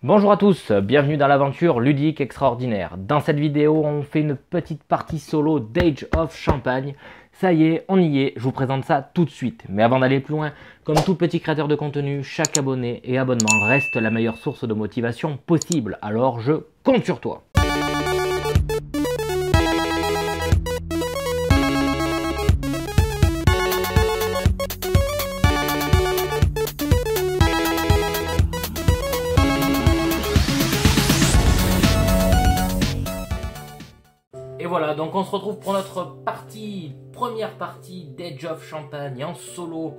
Bonjour à tous, bienvenue dans l'aventure ludique extraordinaire. Dans cette vidéo, on fait une petite partie solo d'Age of Champagne. Ça y est, on y est, je vous présente ça tout de suite. Mais avant d'aller plus loin, comme tout petit créateur de contenu, chaque abonné et abonnement reste la meilleure source de motivation possible. Alors je compte sur toi. Et voilà, donc on se retrouve pour notre première partie d'Age of Champagne en solo.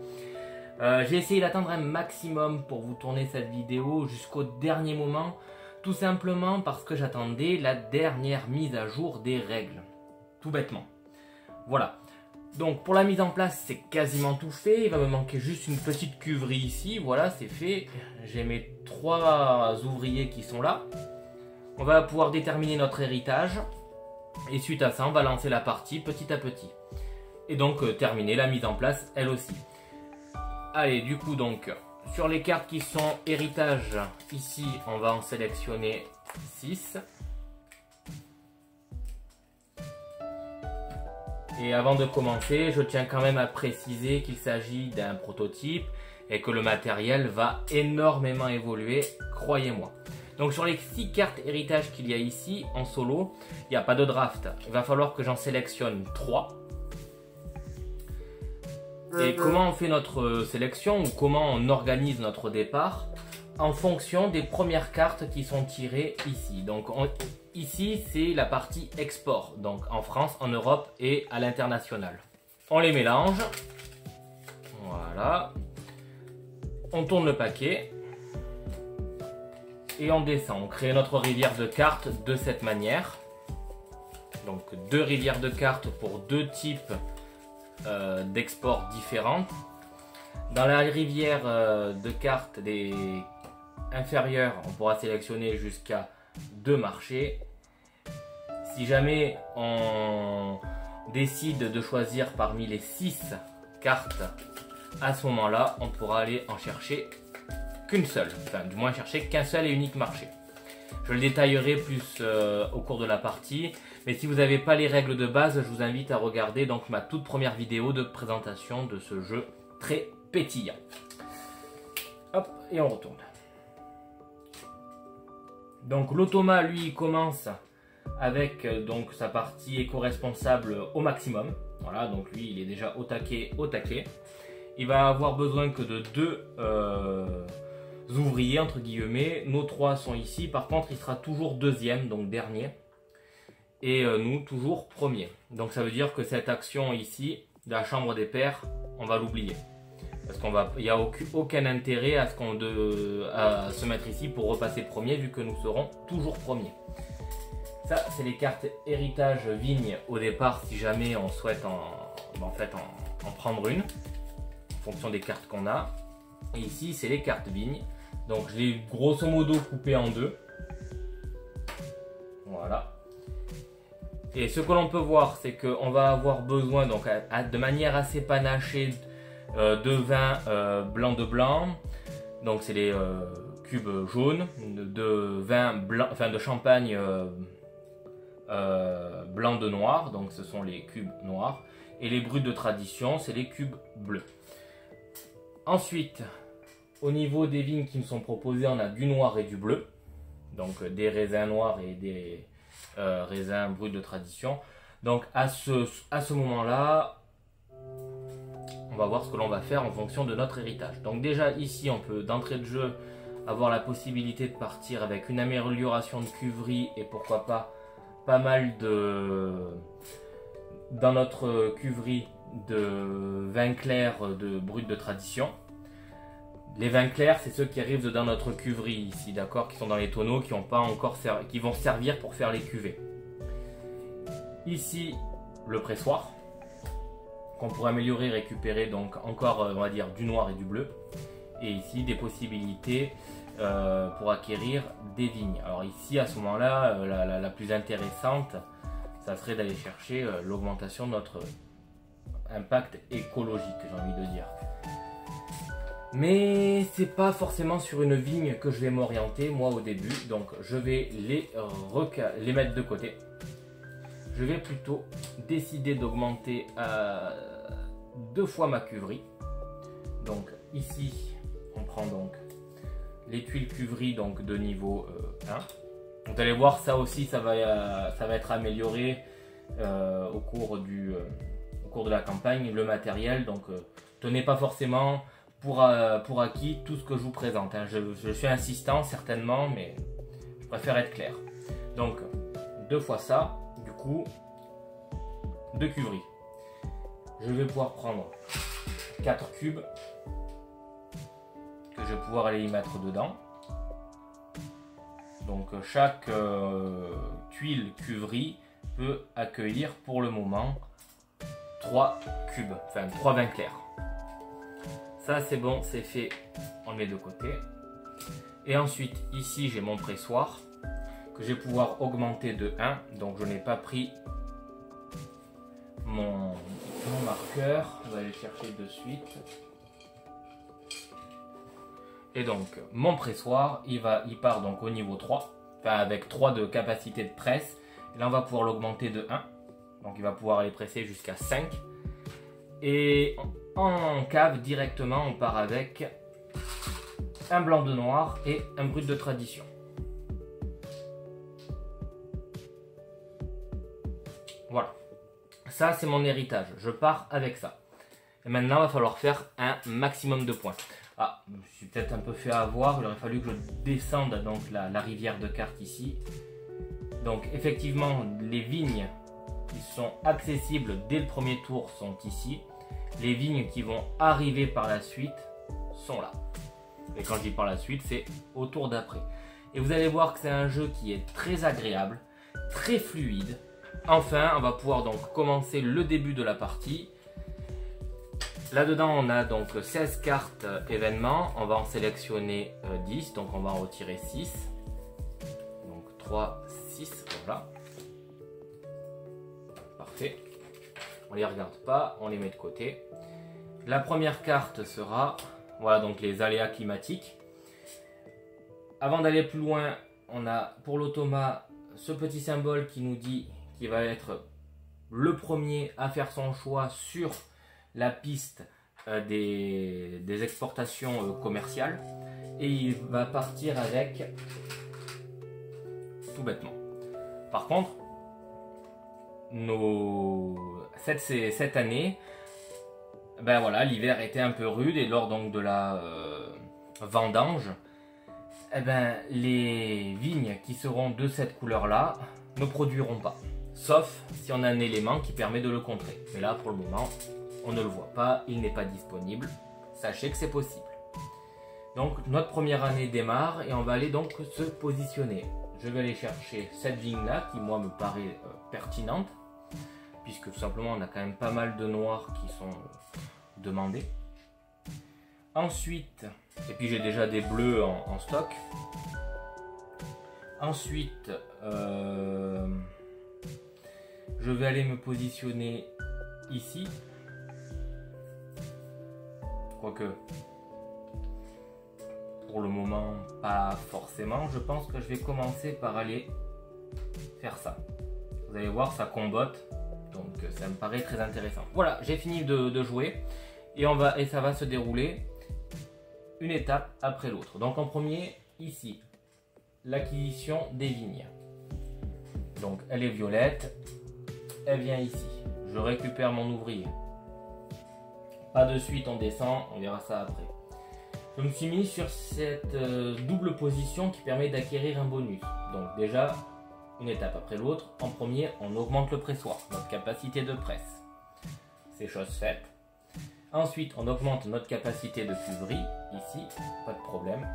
J'ai essayé d'atteindre un maximum pour vous tourner cette vidéo jusqu'au dernier moment, tout simplement parce que j'attendais la dernière mise à jour des règles, tout bêtement. Voilà, donc pour la mise en place c'est quasiment tout fait, il va me manquer juste une petite cuverie ici, voilà c'est fait. J'ai mes 3 ouvriers qui sont là, on va pouvoir déterminer notre héritage. Et suite à ça, on va lancer la partie petit à petit. Et donc terminer la mise en place, elle aussi. Allez, du coup, donc, sur les cartes qui sont héritage, ici, on va en sélectionner 6. Et avant de commencer, je tiens quand même à préciser qu'il s'agit d'un prototype et que le matériel va énormément évoluer, croyez-moi. Donc sur les 6 cartes héritage qu'il y a ici en solo, il n'y a pas de draft. Il va falloir que j'en sélectionne 3. Et comment on fait notre sélection ou comment on organise notre départ? En fonction des premières cartes qui sont tirées ici. Donc ici c'est la partie export, donc en France, en Europe et à l'international. On les mélange. Voilà. On tourne le paquet. Et on descend, on crée notre rivière de cartes de cette manière. Donc 2 rivières de cartes pour 2 types d'export différentes. Dans la rivière de cartes des inférieures, on pourra sélectionner jusqu'à 2 marchés. Si jamais on décide de choisir parmi les 6 cartes, à ce moment-là, on pourra aller en chercher qu'une seule, enfin du moins chercher qu'un seul et unique marché. Je le détaillerai plus au cours de la partie, mais si vous n'avez pas les règles de base, je vous invite à regarder donc ma toute première vidéo de présentation de ce jeu très pétillant. Hop, et on retourne. Donc l'automa lui commence avec donc sa partie éco-responsable au maximum. Voilà, donc lui il est déjà au taquet, au taquet. Il va avoir besoin que de 2 ouvriers entre guillemets. Nos 3 sont ici, par contre il sera toujours deuxième, donc dernier, et nous toujours premier. Donc ça veut dire que cette action ici de la chambre des pairs, on va l'oublier, parce qu'il n'y a aucun intérêt à se mettre ici pour repasser premier, vu que nous serons toujours premiers. Ça c'est les cartes héritage vigne au départ, si jamais on souhaite en prendre une en fonction des cartes qu'on a. Et ici c'est les cartes vignes. Donc je l'ai grosso modo coupé en 2. Voilà. Et ce que l'on peut voir, c'est qu'on va avoir besoin, donc de manière assez panachée, de vin blanc de blanc. Donc c'est les cubes jaunes, de vin blanc, enfin de champagne blanc de noir. Donc ce sont les cubes noirs. Et les bruts de tradition, c'est les cubes bleus. Ensuite, au niveau des vignes qui nous sont proposées, on a du noir et du bleu. Donc des raisins noirs et des raisins bruts de tradition. Donc à ce moment-là, on va voir ce que l'on va faire en fonction de notre héritage. Donc déjà ici, on peut d'entrée de jeu avoir la possibilité de partir avec une amélioration de cuverie et pourquoi pas mal dans notre cuverie de vin clair de brut de tradition. Les vins clairs, c'est ceux qui arrivent dans notre cuverie ici, d'accord, qui sont dans les tonneaux, qui vont servir pour faire les cuvées. Ici, le pressoir, qu'on pourrait améliorer, récupérer donc encore, on va dire, du noir et du bleu. Et ici, des possibilités pour acquérir des vignes. Alors ici, à ce moment-là, la plus intéressante, ça serait d'aller chercher l'augmentation de notre impact écologique, j'ai envie de dire. Mais c'est pas forcément sur une vigne que je vais m'orienter moi au début, donc je vais les mettre de côté. Je vais plutôt décider d'augmenter 2 fois ma cuverie. Donc ici on prend donc les tuiles cuverie donc de niveau 1. Vous allez voir, ça aussi ça va être amélioré au cours de la campagne, le matériel. Donc tenez pas forcément pour acquis tout ce que je vous présente, hein. Je suis insistant certainement, mais je préfère être clair. Donc 2 fois ça, du coup 2 cuveries. Je vais pouvoir prendre 4 cubes que je vais pouvoir aller y mettre dedans. Donc chaque tuile cuverie peut accueillir pour le moment 3 cubes, enfin 3 vins clairs. Ça c'est bon, c'est fait, on le met de côté. Et ensuite ici j'ai mon pressoir que je vais pouvoir augmenter de 1. Donc je n'ai pas pris mon marqueur, on va aller le chercher de suite. Et donc mon pressoir il part donc au niveau 3, enfin avec 3 de capacité de presse. Et là on va pouvoir l'augmenter de 1, donc il va pouvoir aller presser jusqu'à 5. Et en cave directement on part avec un blanc de noir et un brut de tradition. Voilà, ça c'est mon héritage, je pars avec ça. Et maintenant il va falloir faire un maximum de points. Ah, je me suis peut-être un peu fait avoir, il aurait fallu que je descende donc la rivière de cartes ici. Donc effectivement les vignes qui sont accessibles dès le premier tour sont ici. Les vignes qui vont arriver par la suite sont là. Et quand je dis par la suite, c'est au tour d'après. Et vous allez voir que c'est un jeu qui est très agréable, très fluide. Enfin, on va pouvoir donc commencer le début de la partie. Là-dedans, on a donc 16 cartes événements. On va en sélectionner 10, donc on va en retirer 6. Donc 3, 6, voilà. Parfait. On les regarde pas, on les met de côté. La première carte sera, voilà, donc les aléas climatiques. Avant d'aller plus loin, on a pour l'automa ce petit symbole qui nous dit qu'il va être le premier à faire son choix sur la piste des exportations commerciales. Et il va partir avec, tout bêtement. Par contre, cette année, ben voilà, l'hiver était un peu rude et lors donc de la vendange, eh ben, les vignes qui seront de cette couleur là ne produiront pas, sauf si on a un élément qui permet de le contrer. Mais là pour le moment on ne le voit pas, il n'est pas disponible, sachez que c'est possible. Donc notre première année démarre et on va aller donc se positionner. Je vais aller chercher cette vigne là qui moi me paraît pertinente, puisque tout simplement on a quand même pas mal de noirs qui sont demandés. Ensuite, et puis j'ai déjà des bleus en stock. Ensuite, je vais aller me positionner ici. Quoique, pour le moment, pas forcément. Je pense que je vais commencer par aller faire ça. Vous allez voir, ça combotte. Donc ça me paraît très intéressant. Voilà, j'ai fini de jouer. Et ça va se dérouler une étape après l'autre. Donc en premier, ici, l'acquisition des vignes. Donc elle est violette, elle vient ici. Je récupère mon ouvrier. Pas de suite, on descend, on verra ça après. Je me suis mis sur cette double position qui permet d'acquérir un bonus. Donc déjà, une étape après l'autre. En premier, on augmente le pressoir, notre capacité de presse. C'est chose faite. Ensuite, on augmente notre capacité de cuverie, ici, pas de problème.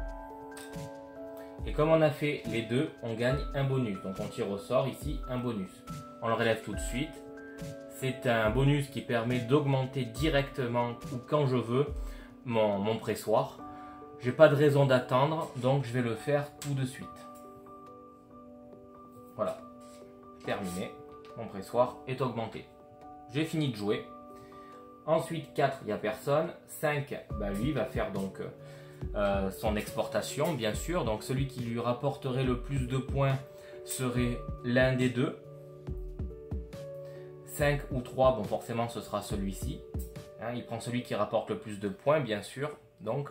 Et comme on a fait les deux, on gagne un bonus. Donc on tire au sort ici un bonus. On le relève tout de suite. C'est un bonus qui permet d'augmenter directement ou quand je veux mon pressoir. J'ai pas de raison d'attendre, donc je vais le faire tout de suite. Voilà, terminé. Mon pressoir est augmenté. J'ai fini de jouer. Ensuite 4, il n'y a personne. 5, bah, lui va faire donc son exportation bien sûr. Donc celui qui lui rapporterait le plus de points serait l'un des deux. 5 ou 3, bon forcément ce sera celui-ci. Hein, il prend celui qui rapporte le plus de points bien sûr. Donc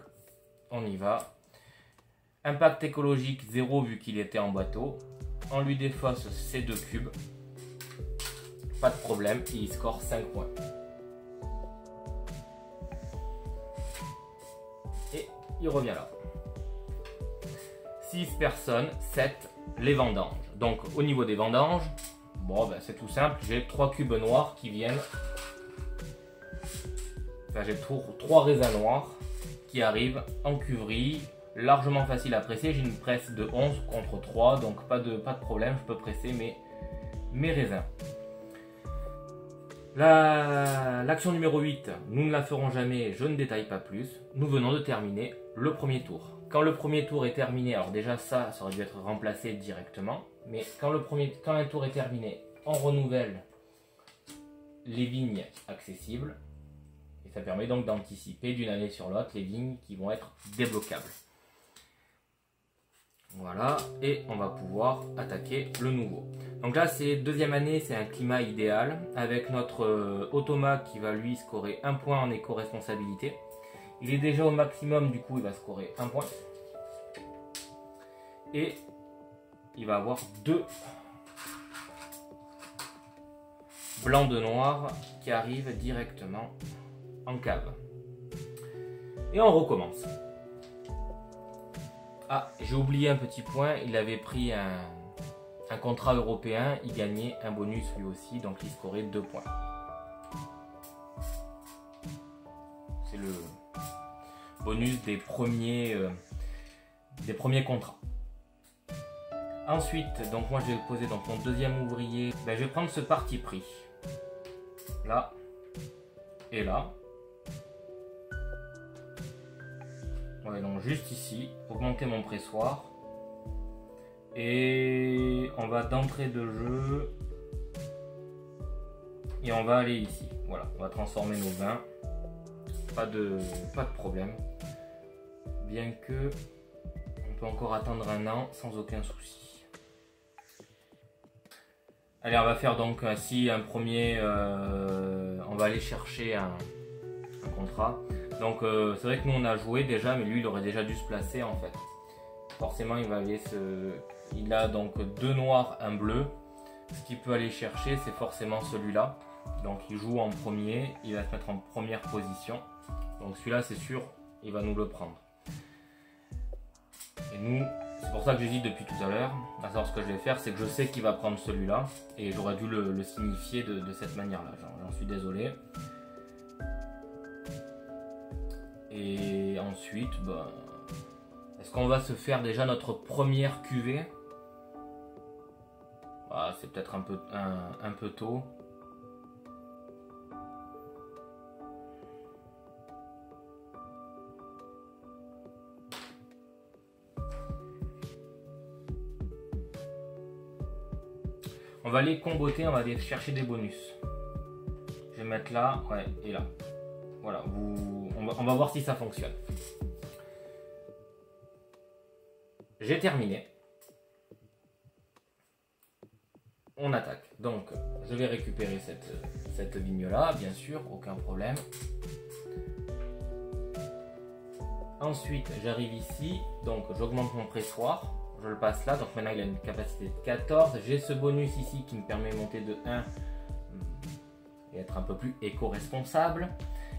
on y va. Impact écologique 0 vu qu'il était en bateau. On lui défausse ces 2 cubes. Pas de problème, il score 5 points. Et il revient là. 6 personnes, 7, les vendanges. Donc au niveau des vendanges, bon ben, c'est tout simple, j'ai 3 cubes noirs qui viennent. Enfin j'ai 3 raisins noirs qui arrivent en cuverie. Largement facile à presser, j'ai une presse de 11 contre 3, donc pas de problème, je peux presser mes raisins. L'action numéro 8, nous ne la ferons jamais, je ne détaille pas plus. Nous venons de terminer le premier tour. Quand le premier tour est terminé, alors déjà ça aurait dû être remplacé directement, mais quand un tour est terminé, on renouvelle les vignes accessibles, et ça permet donc d'anticiper d'une année sur l'autre les vignes qui vont être débloquables. Voilà, et on va pouvoir attaquer le nouveau. Donc là, c'est deuxième année, c'est un climat idéal, avec notre Automa qui va lui scorer 1 point en éco-responsabilité. Il est déjà au maximum, du coup il va scorer 1 point. Et il va avoir 2 blancs de noir qui arrivent directement en cave. Et on recommence. Ah, j'ai oublié un petit point, il avait pris un contrat européen, il gagnait un bonus lui aussi, donc il scorait 2 points. C'est le bonus des premiers contrats. Ensuite, donc moi je vais poser dans mon deuxième ouvrier, ben, je vais prendre ce parti pris. Là et là. Ouais, donc juste ici, augmenter mon pressoir. Et on va d'entrée de jeu. Et on va aller ici. Voilà, on va transformer nos vins. Pas de problème. Bien que on peut encore attendre 1 an sans aucun souci. Allez, on va faire donc ainsi un premier. On va aller chercher un contrat. Donc c'est vrai que nous on a joué déjà, mais lui il aurait déjà dû se placer en fait. Forcément il va aller il a donc 2 noirs, 1 bleu. Ce qu'il peut aller chercher c'est forcément celui-là. Donc il joue en premier, il va se mettre en première position. Donc celui-là c'est sûr, il va nous le prendre. Et nous, c'est pour ça que j'hésite depuis tout à l'heure. À savoir ce que je vais faire, c'est que je sais qu'il va prendre celui-là. Et j'aurais dû le signifier de cette manière-là. J'en suis désolé. Et ensuite, bah, est-ce qu'on va se faire déjà notre première cuvée? Ah, c'est peut-être un peu tôt. On va aller comboter, on va aller chercher des bonus. Je vais mettre là, ouais, et là. Voilà, on va voir si ça fonctionne. J'ai terminé. On attaque. Donc, je vais récupérer cette vigne-là, bien sûr, aucun problème. Ensuite, j'arrive ici, donc j'augmente mon pressoir. Je le passe là, donc maintenant il a une capacité de 14. J'ai ce bonus ici qui me permet de monter de 1 et être un peu plus éco-responsable.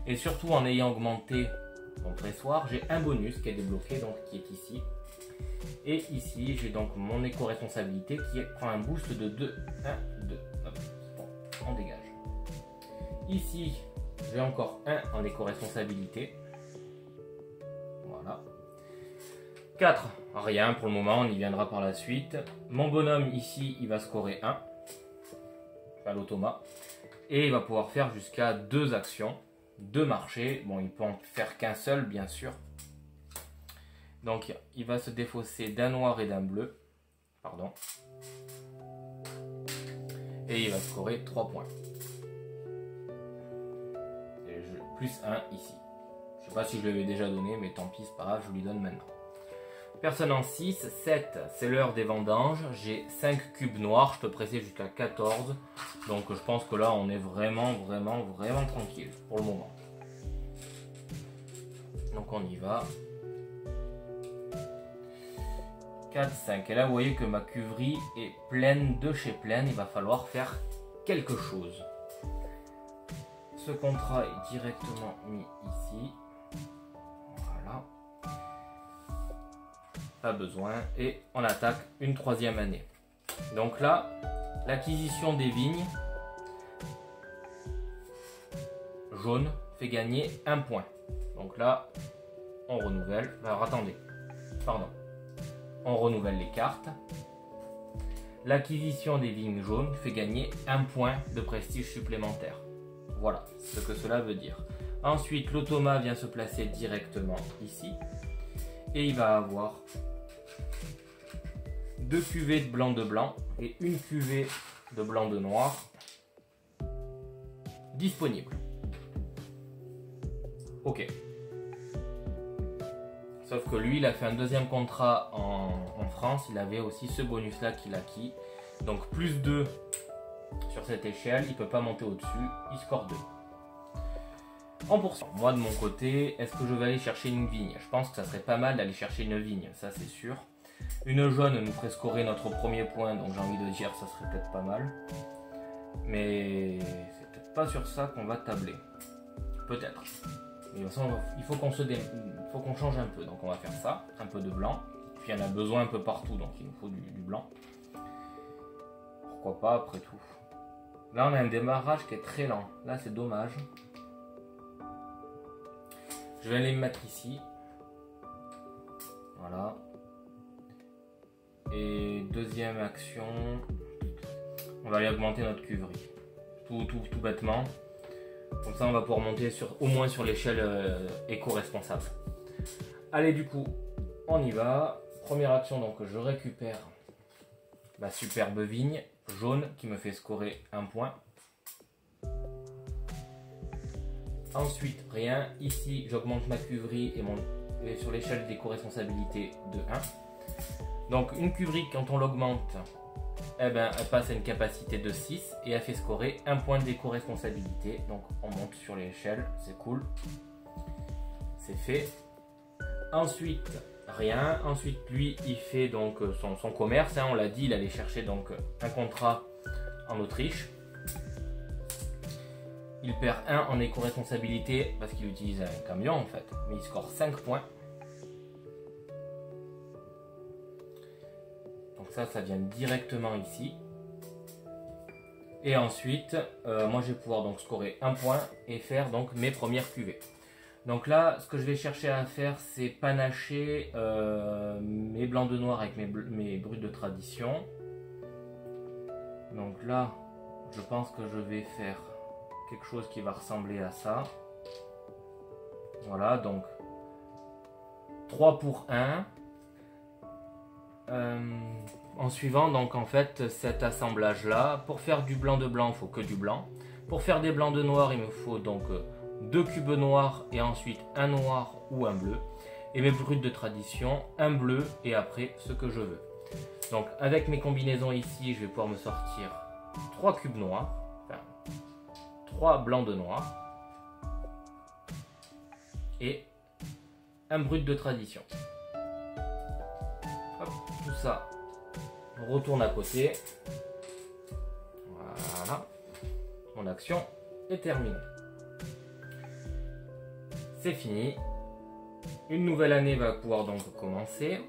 Et surtout en ayant augmenté mon pressoir, j'ai un bonus qui est débloqué, donc qui est ici. Et ici, j'ai donc mon éco-responsabilité qui prend un boost de 2. 1, 2. Hop. Bon, on dégage. Ici, j'ai encore 1 en éco-responsabilité. Voilà. 4, rien pour le moment, on y viendra par la suite. Mon bonhomme ici, il va scorer 1. Enfin, l'automa. Et il va pouvoir faire jusqu'à 2 actions. 2 marchés. Bon, il peut en faire qu'un seul, bien sûr. Donc, il va se défausser d'un noir et d'un bleu. Pardon. Et il va scorer 3 points. Et plus 1 ici. Je sais pas si je l'avais déjà donné, mais tant pis, c'est pas grave, je lui donne maintenant. Personne en 6, 7, c'est l'heure des vendanges. J'ai 5 cubes noirs, je peux presser jusqu'à 14. Donc je pense que là, on est vraiment tranquille pour le moment. Donc on y va. 4, 5. Et là, vous voyez que ma cuverie est pleine de chez pleine. Il va falloir faire quelque chose. Ce contrat est directement mis ici. Voilà. Pas besoin. Et on attaque une 3e année. Donc là, l'acquisition des vignes jaunes fait gagner 1 point. Donc là, on renouvelle. Alors attendez. Pardon. On renouvelle les cartes. L'acquisition des vignes jaunes fait gagner 1 point de prestige supplémentaire. Voilà ce que cela veut dire. Ensuite, l'automa vient se placer directement ici. Et il va avoir 2 cuvées de blanc et une cuvée de blanc de noir disponibles. Ok. Sauf que lui, il a fait un 2e contrat en France. Il avait aussi ce bonus-là qu'il a acquis. Donc plus 2 sur cette échelle. Il ne peut pas monter au-dessus. Il score 2. En pourcent. Moi, de mon côté, est-ce que je vais aller chercher une vigne? Je pense que ça serait pas mal d'aller chercher une vigne. Ça, c'est sûr. Une jaune nous ferait scorer notre premier point. Donc j'ai envie de dire ça serait peut-être pas mal. Mais c'est peut-être pas sur ça qu'on va tabler. Peut-être. Mais de toute façon, il faut qu'on change un peu. Donc on va faire ça, un peu de blanc. Puis il y en a besoin un peu partout, donc il nous faut du blanc. Pourquoi pas après tout. Là on a un démarrage qui est très lent. Là c'est dommage. Je vais aller me mettre ici. Voilà. Et 2e action, on va aller augmenter notre cuverie. Tout bêtement. Comme ça, on va pouvoir monter au moins sur l'échelle éco-responsable. Allez, du coup, on y va. Première action, donc je récupère la superbe vigne jaune qui me fait scorer 1 point. Ensuite, rien. Ici, j'augmente ma cuverie et sur l'échelle d'éco-responsabilité de 1. Donc, une cuverie, quand on l'augmente, eh ben, elle passe à une capacité de 6 et elle fait scorer 1 point d'éco-responsabilité. Donc on monte sur l'échelle, c'est cool. C'est fait. Ensuite, rien. Ensuite, lui, il fait donc son commerce. Hein, on l'a dit, il allait chercher donc un contrat en Autriche. Il perd 1 en éco-responsabilité parce qu'il utilise un camion en fait. Mais il score 5 points. Ça vient directement ici. Et ensuite, moi je vais pouvoir donc scorer 1 point et faire donc mes premières cuvées. Donc là, ce que je vais chercher à faire, c'est panacher mes blancs de noir avec mes bruts de tradition. Donc là, je pense que je vais faire quelque chose qui va ressembler à ça. Voilà, donc 3 pour 1. En suivant donc en fait cet assemblage là, pour faire du blanc de blanc il faut que du blanc, pour faire des blancs de noir il me faut donc 2 cubes noirs et ensuite un noir ou un bleu, et mes bruts de tradition, un bleu et après ce que je veux. Donc avec mes combinaisons ici je vais pouvoir me sortir 3 cubes noirs, enfin 3 blancs de noir et un brut de tradition. Hop, tout ça on retourne à côté. Voilà. Mon action est terminée. C'est fini. Une nouvelle année va pouvoir donc commencer.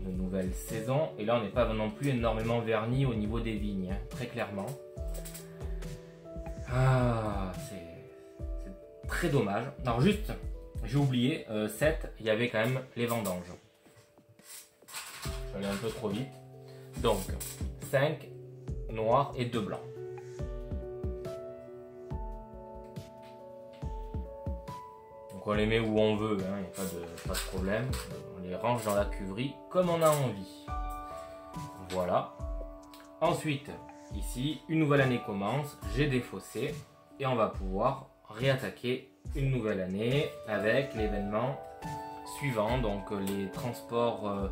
Une nouvelle saison. Et là on n'est pas non plus énormément verni au niveau des vignes, hein, très clairement. Ah, c'est très dommage. Alors juste, j'ai oublié, 7, il y avait quand même les vendanges. Je vais aller un peu trop vite. Donc, 5 noirs et 2 blancs. Donc on les met où on veut, hein, il n'y a pas de problème. On les range dans la cuverie comme on a envie. Voilà. Ensuite, ici, une nouvelle année commence. J'ai défaussé et on va pouvoir réattaquer une nouvelle année avec l'événement suivant. Donc les transports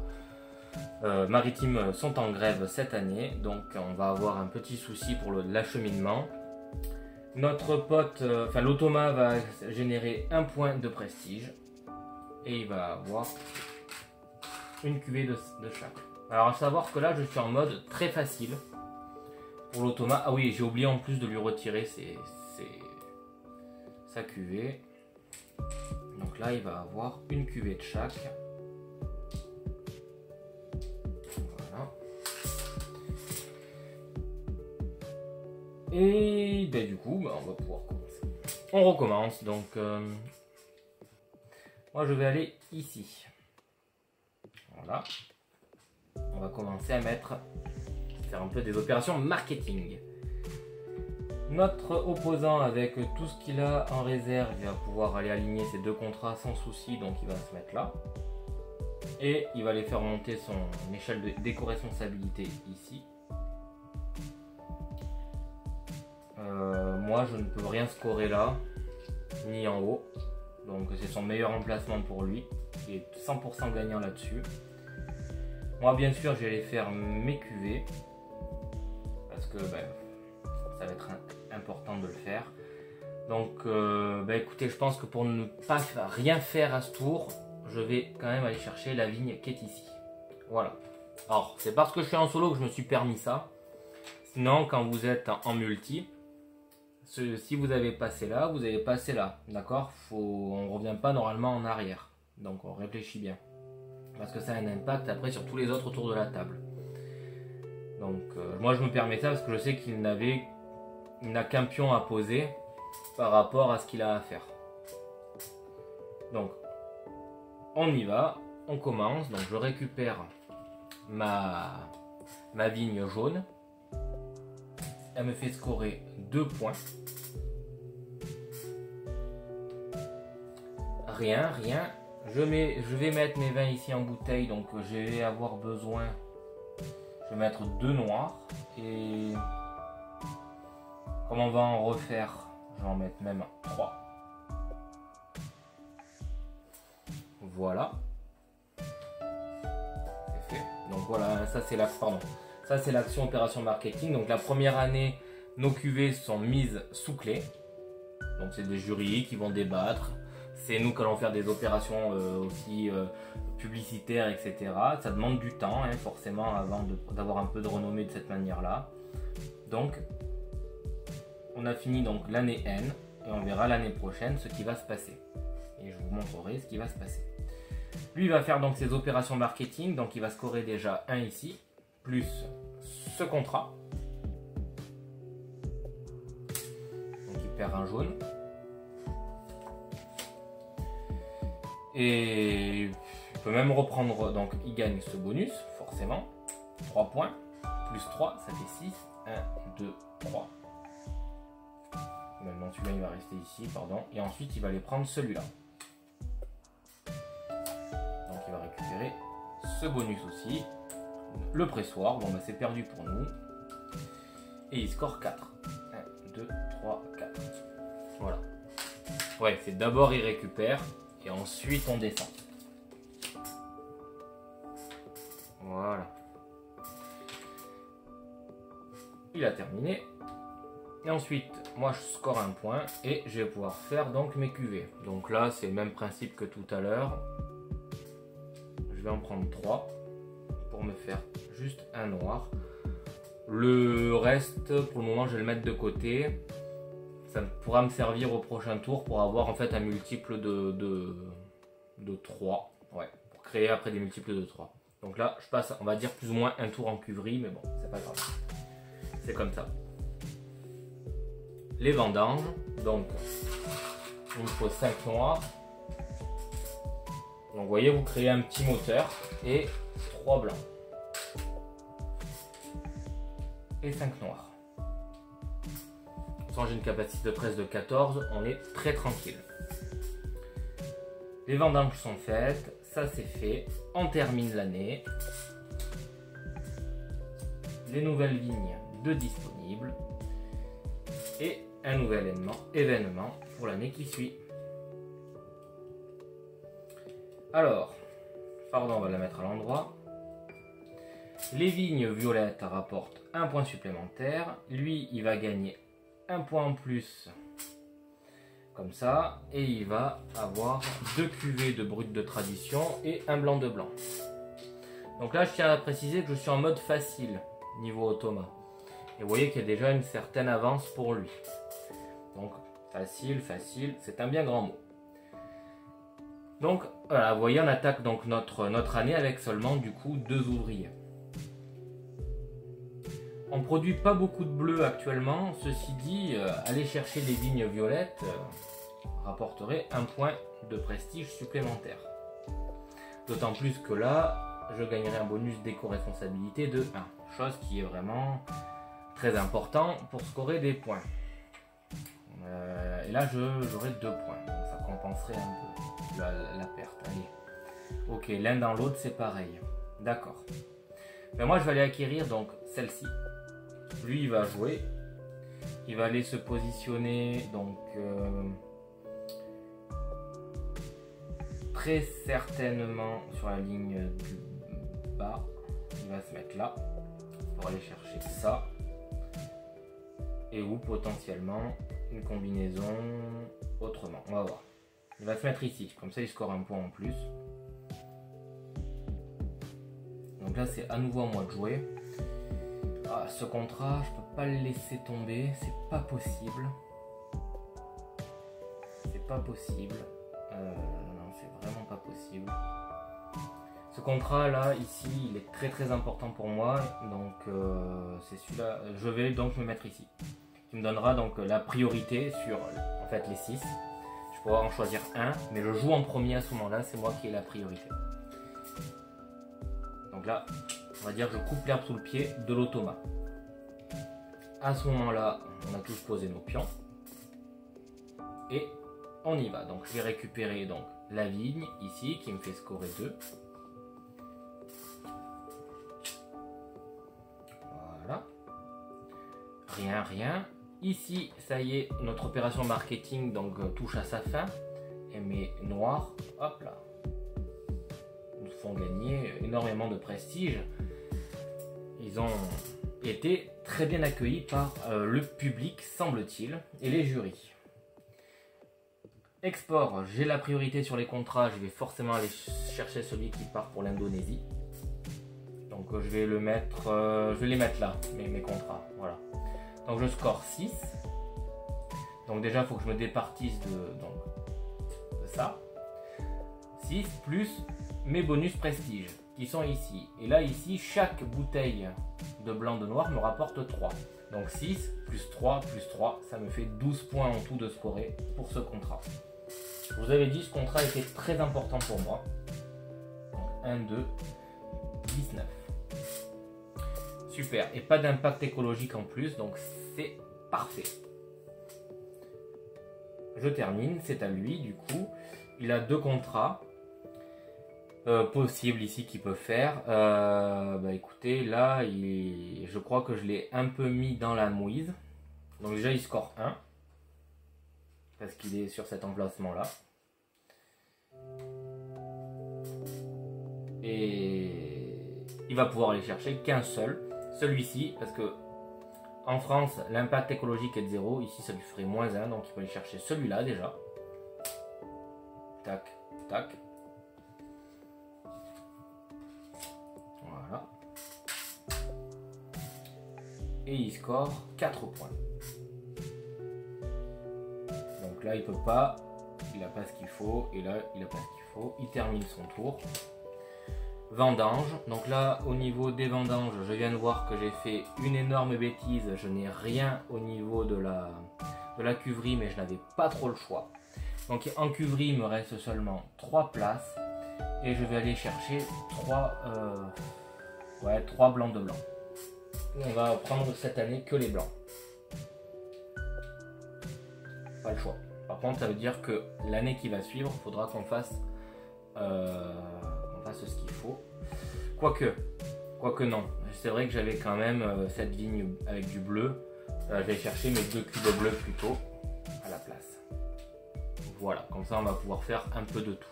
maritimes sont en grève cette année, donc on va avoir un petit souci pour l'acheminement. Notre pote, l'Automa va générer un point de prestige et il va avoir une cuvée de chaque. Alors à savoir que là je suis en mode très facile pour l'Automa. Ah oui, j'ai oublié en plus de lui retirer sa cuvée. Donc là il va avoir une cuvée de chaque. Voilà. Et ben, du coup on va pouvoir commencer. On recommence donc moi je vais aller ici. Voilà. On va commencer à faire un peu des opérations marketing. Notre opposant, avec tout ce qu'il a en réserve, il va pouvoir aller aligner ses 2 contrats sans souci, donc il va se mettre là. Et il va aller faire monter son échelle d'éco-responsabilité ici. Moi je ne peux rien scorer là, ni en haut. Donc c'est son meilleur emplacement pour lui. Il est 100% gagnant là-dessus. Moi bien sûr je vais aller faire mes cuvées. Parce que ça va être important de le faire. Donc écoutez, je pense que pour ne pas rien faire à ce tour, je vais quand même aller chercher la vigne qui est ici. Voilà. Alors c'est parce que je suis en solo que je me suis permis ça. Sinon quand vous êtes en multi, si vous avez passé là, vous avez passé là. D'accord, on ne revient pas normalement en arrière. Donc on réfléchit bien. Parce que ça a un impact après sur tous les autres autour de la table. Donc moi je me permets ça parce que je sais qu'il n'a qu'un pion à poser par rapport à ce qu'il a à faire. Donc on y va, on commence. Donc je récupère ma vigne jaune. Elle me fait scorer 2 points. Rien. Je vais mettre mes vins ici en bouteille, donc je vais avoir besoin. Je vais mettre 2 noirs. Et comme on va en refaire, je vais en mettre même 3. Voilà. C'est fait. Donc voilà, ça c'est l'action opération marketing. Donc la première année, nos cuvées sont mises sous clé. Donc c'est des jurys qui vont débattre. C'est nous qui allons faire des opérations aussi publicitaires, etc. Ça demande du temps, hein, forcément, avant d'avoir un peu de renommée de cette manière-là. Donc, on a fini donc l'année N et on verra l'année prochaine ce qui va se passer. Et je vous montrerai ce qui va se passer. Lui, il va faire donc ses opérations marketing. Donc, il va scorer déjà 1 ici, plus ce contrat. Donc, il perd un jaune. Et il peut même reprendre, donc il gagne ce bonus, forcément. 3 points, plus 3, ça fait 6. 1, 2, 3. Maintenant celui-là il va rester ici, pardon. Et ensuite il va aller prendre celui-là. Donc il va récupérer ce bonus aussi. Le pressoir, bon c'est perdu pour nous. Et il score 4. 1, 2, 3, 4. Voilà. Ouais, c'est d'abord il récupère. Et ensuite on descend. Voilà. Il a terminé. Et ensuite, moi je score 1 point et je vais pouvoir faire donc mes cuvées. Donc là, c'est le même principe que tout à l'heure. Je vais en prendre 3 pour me faire juste un noir. Le reste, pour le moment, je vais le mettre de côté. Ça pourra me servir au prochain tour pour avoir en fait un multiple de 3. Ouais, pour créer après des multiples de 3. Donc là, je passe, on va dire plus ou moins un tour en cuverie, mais bon, c'est pas grave. C'est comme ça. Les vendanges, donc il me faut 5 noirs. Donc vous voyez, vous créez un petit moteur et 3 blancs. Et 5 noirs. J'ai une capacité de presse de 14, on est très tranquille. Les vendanges sont faites, ça c'est fait, on termine l'année. Les nouvelles lignes de disponibles et un nouvel événement pour l'année qui suit. Alors, pardon, on va la mettre à l'endroit. Les vignes violettes rapportent un point supplémentaire. Lui, il va gagner un point en plus, comme ça. Et il va avoir 2 cuvées de brut de tradition et un blanc de blanc. Donc là, je tiens à préciser que je suis en mode facile, niveau automa. Et vous voyez qu'il y a déjà une certaine avance pour lui. Donc, facile, facile, c'est un bien grand mot. Donc, voilà, vous voyez, on attaque donc notre année avec seulement, du coup, 2 ouvriers. On ne produit pas beaucoup de bleu actuellement. Ceci dit, aller chercher des vignes violettes rapporterait un point de prestige supplémentaire. D'autant plus que là, je gagnerai un bonus d'éco-responsabilité de 1. Chose qui est vraiment très important pour scorer des points. Et là, j'aurai 2 points. Donc ça compenserait un peu la perte. Allez. Ok, l'un dans l'autre, c'est pareil. D'accord. Mais moi, je vais aller acquérir donc celle-ci. Lui, il va jouer. Il va aller se positionner donc très certainement sur la ligne du bas. Il va se mettre là pour aller chercher ça. Et ou potentiellement une combinaison autrement. On va voir. Il va se mettre ici. Comme ça, il score un point en plus. Donc là, c'est à nouveau à moi de jouer. Ah, ce contrat, je peux pas le laisser tomber, c'est pas possible. C'est pas possible. Non, c'est vraiment pas possible. Ce contrat là, ici, il est très important pour moi. Donc c'est celui-là. Je vais donc me mettre ici. Qui me donnera donc la priorité sur en fait les 6. Je pourrais en choisir un, mais je joue en premier à ce moment-là, c'est moi qui ai la priorité. Donc là, on va dire que je coupe l'herbe sous le pied de l'automa. À ce moment-là, on a tous posé nos pions. Et on y va. Donc je vais récupérer donc la vigne ici qui me fait scorer 2. Voilà. Rien. Ici, ça y est, notre opération marketing donc touche à sa fin. Et mes noirs, hop là, nous font gagner énormément de prestige. Ils ont été très bien accueillis par le public, semble-t-il, et les jurys. Export, j'ai la priorité sur les contrats, je vais forcément aller chercher celui qui part pour l'Indonésie. Donc je vais le mettre, je vais les mettre là, mes contrats, voilà. Donc je score 6. Donc déjà, il faut que je me départisse de ça. 6 plus mes bonus prestige qui sont ici. Et là, ici, chaque bouteille de blanc de noir me rapporte 3. Donc 6 plus 3 plus 3, ça me fait 12 points en tout de scorer pour ce contrat. Je vous avais dit, ce contrat était très important pour moi. Donc 1, 2, 19. Super, et pas d'impact écologique en plus, donc c'est parfait. Je termine, c'est à lui du coup. Il a 2 contrats possibles ici qu'il peut faire. Bah écoutez, là, je crois que je l'ai un peu mis dans la mouise. Donc déjà, il score 1. Parce qu'il est sur cet emplacement-là. Et il va pouvoir aller chercher qu'un seul. Celui-ci, parce que en France, l'impact écologique est de 0. Ici, ça lui ferait moins 1. Donc, il peut aller chercher celui-là déjà. Tac, tac. Voilà. Et il score 4 points. Donc là, il peut pas. Il n'a pas ce qu'il faut. Et là, il n'a pas ce qu'il faut. Il termine son tour. Vendange, donc là au niveau des vendanges, je viens de voir que j'ai fait une énorme bêtise, je n'ai rien au niveau de la cuverie, mais je n'avais pas trop le choix. Donc en cuverie, il me reste seulement 3 places, et je vais aller chercher 3 blancs de blanc. On va prendre cette année que les blancs. Pas le choix. Par contre, ça veut dire que l'année qui va suivre, il faudra qu'on fasse ce qu'il faut. Quoique non. C'est vrai que j'avais quand même cette vigne avec du bleu. Je vais chercher mes 2 cubes bleus plutôt à la place. Voilà, comme ça on va pouvoir faire un peu de tout.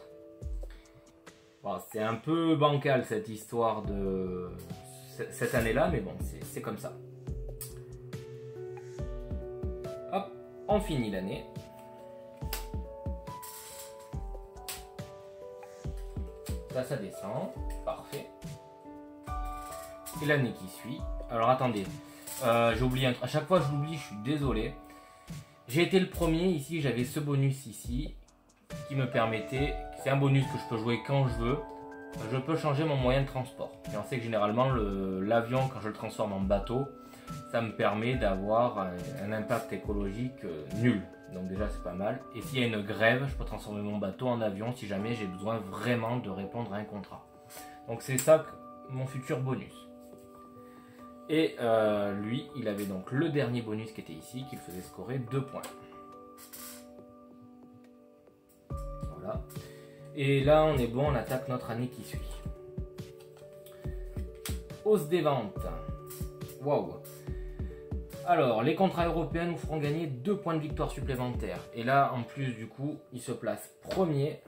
Bon, c'est un peu bancal cette histoire de cette année-là, mais bon, c'est comme ça. Hop, on finit l'année. Ça descend, parfait. Et l'année qui suit. Alors attendez, j'ai oublié un truc. À chaque fois je l'oublie, je suis désolé. J'ai été le premier ici, j'avais ce bonus ici qui me permettait, c'est un bonus que je peux jouer quand je veux. Je peux changer mon moyen de transport. Et on sait que généralement l'avion, quand je le transforme en bateau, ça me permet d'avoir un impact écologique nul. Donc déjà c'est pas mal. Et s'il y a une grève, je peux transformer mon bateau en avion si jamais j'ai besoin vraiment de répondre à un contrat. Donc c'est ça mon futur bonus. Et lui, il avait donc le dernier bonus qui était ici, qui le faisait scorer 2 points. Voilà. Et là, on est bon, on attaque notre année qui suit. Hausse des ventes. Waouh. Alors, les contrats européens nous feront gagner 2 points de victoire supplémentaires. Et là, en plus, du coup, il se place premier.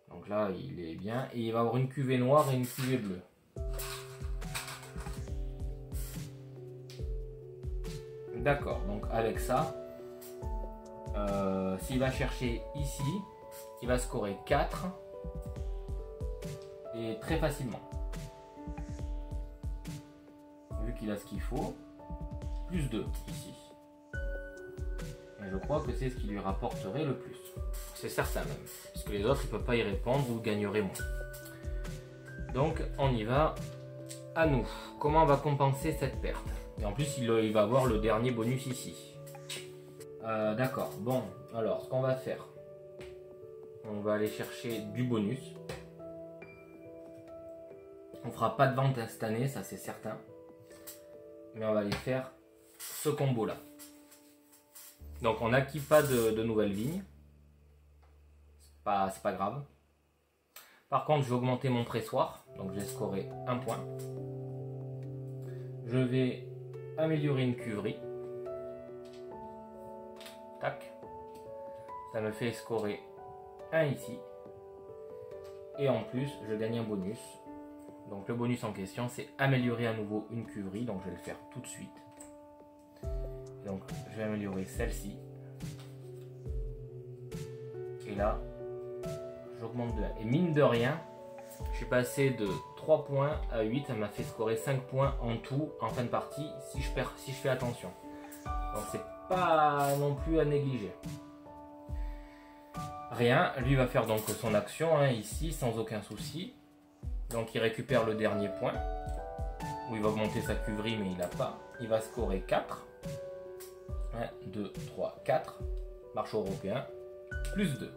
Donc là, il est bien. Et il va avoir une cuvée noire et une cuvée bleue. D'accord, donc avec ça, s'il va chercher ici, il va scorer 4 et très facilement. Vu qu'il a ce qu'il faut, plus 2 ici. Et je crois que c'est ce qui lui rapporterait le plus. C'est certain même, parce que les autres ils ne peuvent pas y répondre ou gagneraient moins. Donc on y va à nous. Comment on va compenser cette perte? Et en plus, il va avoir le dernier bonus ici. D'accord. Bon, alors, ce qu'on va faire, on va aller chercher du bonus. On fera pas de vente cette année, ça c'est certain. Mais on va aller faire ce combo-là. Donc, on n'acquiert pas de nouvelles vignes. C'est pas grave. Par contre, je vais augmenter mon pressoir. Donc, je vais scorer 1 point. Je vais améliorer une cuverie. Tac. Ça me fait scorer 1 ici. Et en plus, je gagne un bonus. Donc le bonus en question, c'est améliorer à nouveau une cuverie. Donc je vais le faire tout de suite. Donc je vais améliorer celle-ci. Et là, j'augmente de 1. Et mine de rien, je suis passé de 3 points à 8, ça m'a fait scorer 5 points en tout en fin de partie si je fais attention. Donc c'est pas non plus à négliger. Rien, lui va faire donc son action ici sans aucun souci. Donc il récupère le dernier point. Où il va augmenter sa cuverie mais il n'a pas. Il va scorer 4. 1, 2, 3, 4. Marché européen. Plus 2.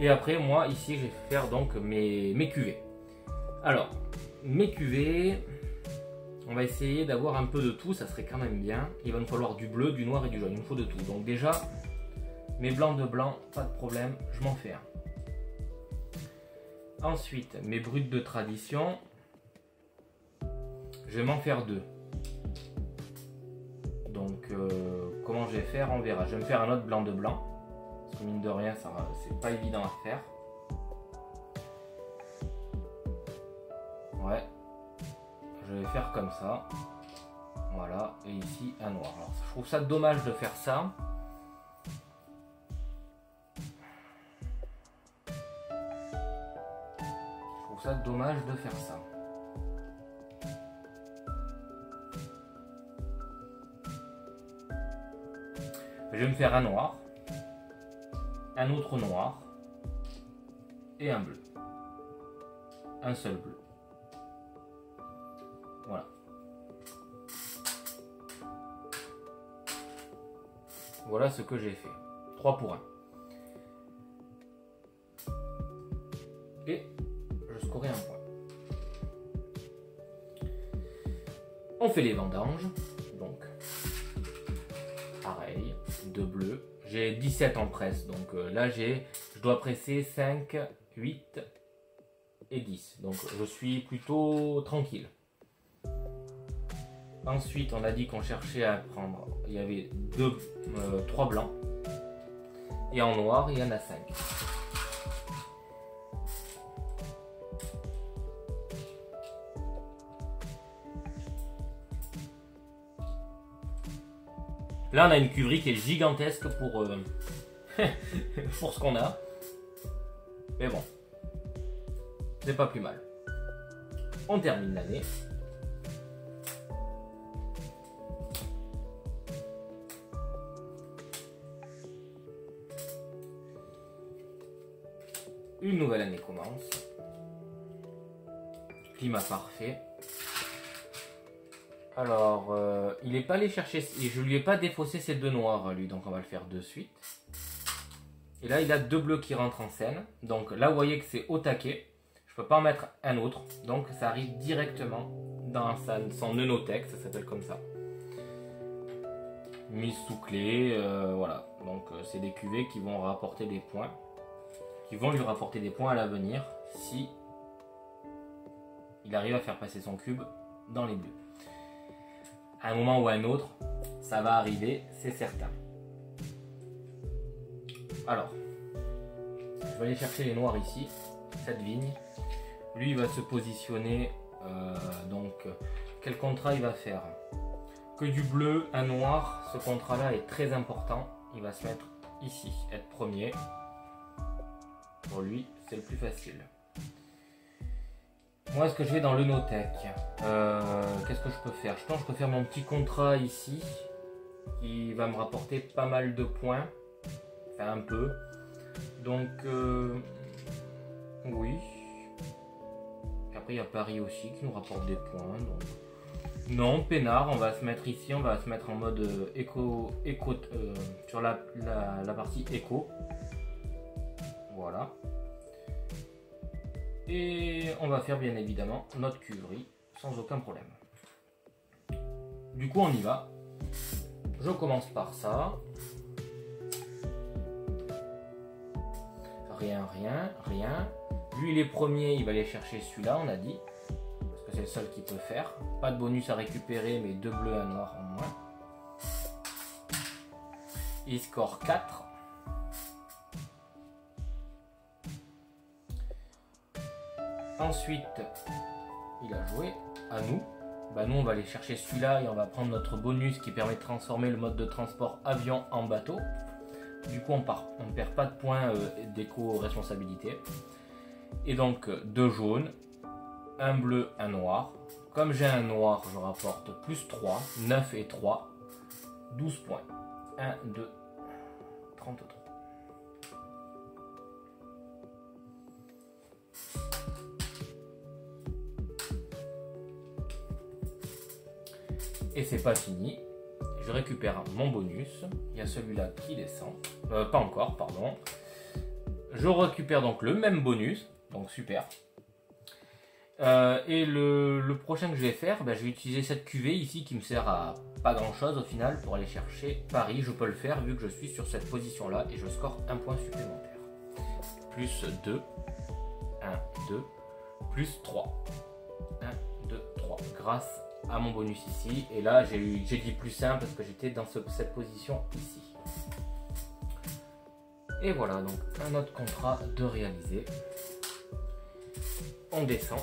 Et après, moi, ici, je vais faire donc mes cuvées. Alors, mes cuvées, on va essayer d'avoir un peu de tout, ça serait quand même bien. Il va nous falloir du bleu, du noir et du jaune, il nous faut de tout. Donc déjà, mes blancs de blanc, pas de problème, je m'en fais un. Ensuite, mes bruts de tradition, je vais m'en faire 2. Donc, comment je vais faire, on verra. Je vais me faire un autre blanc de blanc. Parce que mine de rien, c'est pas évident à faire. Ouais. Je vais faire comme ça. Voilà. Et ici, un noir. Alors, je trouve ça dommage de faire ça. Je trouve ça dommage de faire ça. Je vais me faire un noir. Un autre noir et un bleu. Un seul bleu. Voilà. Voilà ce que j'ai fait. 3 pour 1. Et je scorais un point. On fait les vendanges. Donc, pareil, 2 bleus. J'ai 17 en presse, donc là je dois presser 5, 8 et 10. Donc je suis plutôt tranquille. Ensuite, on a dit qu'on cherchait à prendre, il y avait 3 blancs. Et en noir, il y en a 5. Là, on a une cuverie qui est gigantesque pour, pour ce qu'on a. Mais bon, c'est pas plus mal. On termine l'année. Une nouvelle année commence. Climat parfait. Alors, il n'est pas allé chercher, et je lui ai pas défaussé ces 2 noirs lui, donc on va le faire de suite. Et là, il a 2 bleus qui rentrent en scène. Donc là, vous voyez que c'est au taquet. Je peux pas en mettre un autre, donc ça arrive directement dans son nœudothèque, ça s'appelle comme ça. Mise sous clé, voilà. Donc c'est des cuvées qui vont rapporter des points, qui vont lui rapporter des points à l'avenir si il arrive à faire passer son cube dans les bleus. À un moment ou à un autre, ça va arriver, c'est certain. Alors, je vais aller chercher les noirs ici, cette vigne. Lui, il va se positionner, donc, quel contrat il va faire? Que du bleu, un noir, ce contrat-là est très important. Il va se mettre ici, être premier. Pour lui, c'est le plus facile. Moi, est-ce que je vais dans le nœudothèque? Qu'est-ce que je peux faire? Je pense que je peux faire mon petit contrat ici, qui va me rapporter pas mal de points. Enfin, un peu. Donc, oui. Après, il y a Paris aussi qui nous rapporte des points. Donc... Non, peinard, on va se mettre ici, on va se mettre en mode éco sur la partie éco. Voilà. Et on va faire bien évidemment notre cuverie sans aucun problème. Du coup, on y va. Je commence par ça. Rien, rien, rien. Lui, il est premier, il va aller chercher celui-là, on a dit. Parce que c'est le seul qui peut faire. Pas de bonus à récupérer, mais 2 bleus, 1 noir en moins. Il score 4. Ensuite, il a joué à nous. Bah, nous, on va aller chercher celui-là et on va prendre notre bonus qui permet de transformer le mode de transport avion en bateau. Du coup, on ne perd pas de points d'éco-responsabilité. Et donc, 2 jaunes, 1 bleu, 1 noir. Comme j'ai un noir, je rapporte plus 3, 9 et 3, 12 points. 1, 2, 33. Et c'est pas fini. Je récupère mon bonus. Il y a celui-là qui descend. Pas encore, pardon. Je récupère donc le même bonus. Donc super. Et le prochain que je vais faire, je vais utiliser cette cuvée ici qui me sert à pas grand chose au final pour aller chercher Paris. Je peux le faire vu que je suis sur cette position là et je score un point supplémentaire. Plus 2. 1, 2. Plus 3. 1, 2, 3. Grâce à mon bonus ici. Et là, j'ai dit plus 1 parce que j'étais dans cette position ici. Et voilà, donc un autre contrat de réaliser. On descend.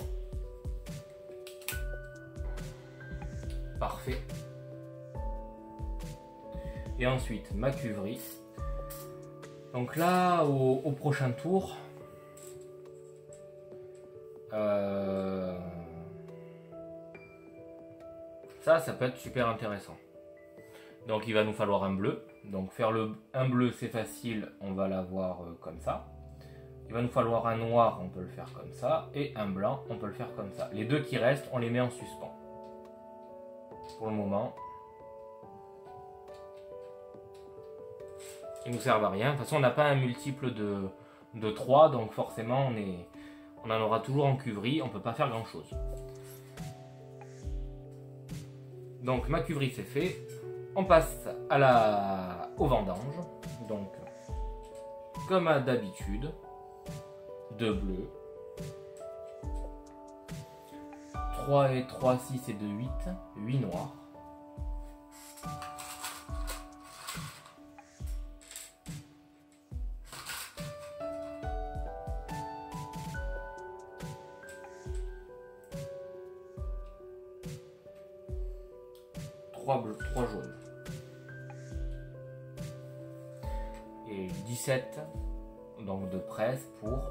Parfait. Et ensuite, ma cuverie. Donc là, au prochain tour, ça peut être super intéressant. Donc il va nous falloir un bleu. Donc faire un bleu c'est facile, on va l'avoir comme ça. Il va nous falloir un noir, on peut le faire comme ça. Et un blanc, on peut le faire comme ça. Les deux qui restent, on les met en suspens. Pour le moment. Ils ne nous servent à rien. De toute façon, on n'a pas un multiple de 3. Donc forcément, on en aura toujours en cuverie. On ne peut pas faire grand chose. Donc ma cuverie c'est fait. On passe au vendange. Donc, comme d'habitude, 2 bleus. 3 et 3, 6 et 2, 8. 8 noirs. 3 jaunes. Et 17 donc de presse pour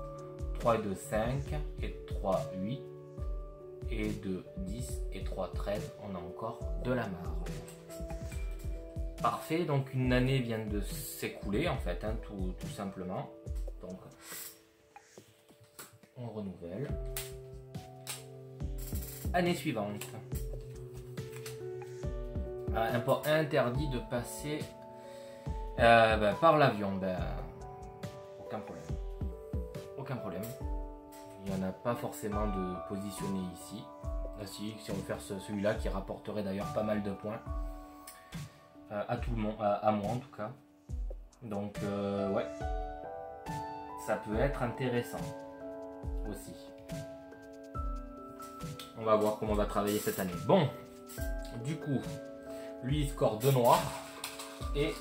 3 et 2, 5 et 3, 8 et 2, 10 et 3, 13. On a encore de la marge. Parfait, donc une année vient de s'écouler en fait, hein, tout simplement. Donc on renouvelle. Année suivante. Interdit de passer par l'avion. Aucun problème. Aucun problème. Il n'y en a pas forcément de positionné ici. Là, si on veut faire celui-là qui rapporterait d'ailleurs pas mal de points. À tout le monde, à moi en tout cas. Donc ouais. Ça peut être intéressant aussi. On va voir comment on va travailler cette année. Bon, du coup, lui il score 2 noirs et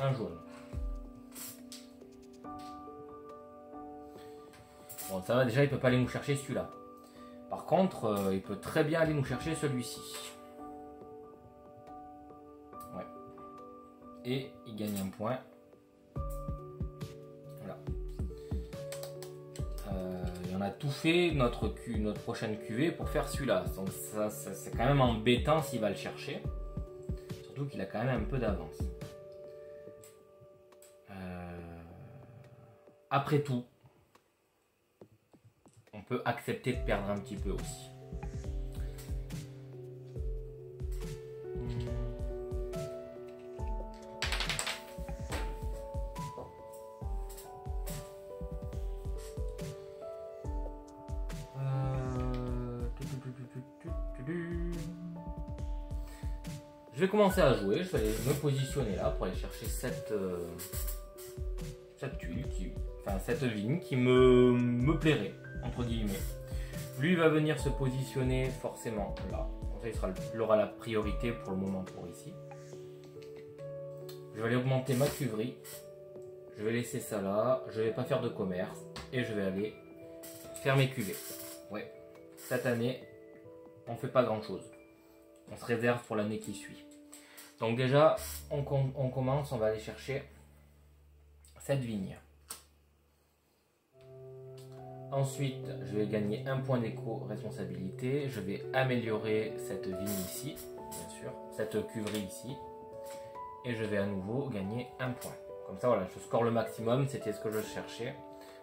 un jaune. Bon, ça va, déjà il peut pas aller nous chercher celui-là. Par contre, il peut très bien aller nous chercher celui-ci. Ouais. Et il gagne un point. Voilà. On a tout fait notre prochaine cuvée pour faire celui-là. Donc ça c'est quand même embêtant s'il va le chercher. Surtout qu'il a quand même un peu d'avance. Après tout, on peut accepter de perdre un petit peu aussi. Je vais commencer à jouer, je vais aller me positionner là pour aller chercher cette tuile, cette vigne qui me plairait, entre guillemets. Lui va venir se positionner forcément là. Comme ça, il aura la priorité pour le moment pour ici. Je vais aller augmenter ma cuverie. Je vais laisser ça là. Je vais pas faire de commerce. Et je vais aller faire mes cuvées. Ouais. Cette année, on fait pas grand chose. On se réserve pour l'année qui suit. Donc déjà, on commence, on va aller chercher cette vigne. Ensuite, je vais gagner un point d'éco-responsabilité. Je vais améliorer cette vigne ici, bien sûr, cette cuverie ici. Et je vais à nouveau gagner un point. Comme ça, voilà, je score le maximum. C'était ce que je cherchais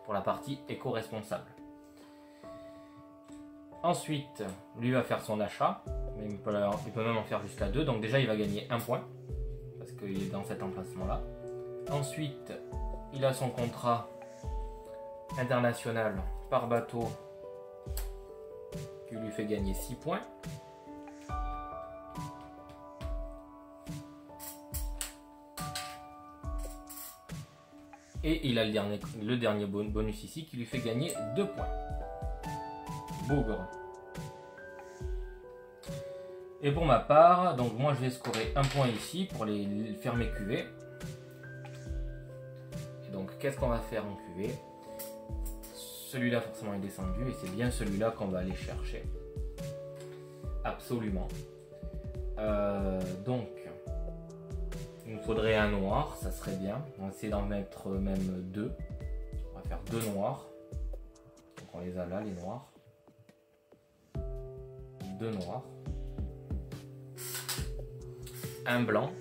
pour la partie éco-responsable. Ensuite, lui va faire son achat. Mais il peut même en faire jusqu'à 2. Donc déjà, il va gagner un point. Parce qu'il est dans cet emplacement-là. Ensuite, il a son contrat international par bateau qui lui fait gagner 6 points. Et il a le dernier bonus ici qui lui fait gagner 2 points. Bougre. Et pour ma part, donc moi je vais scorer un point ici pour les faire mes cuvées. Et donc qu'est-ce qu'on va faire en cuvée? Celui-là forcément est descendu et c'est bien celui-là qu'on va aller chercher. Absolument. Donc il nous faudrait un noir, ça serait bien. On va essayer d'en mettre même 2. On va faire 2 noirs. Donc on les a là, les noirs. 2 noirs. Un blanc.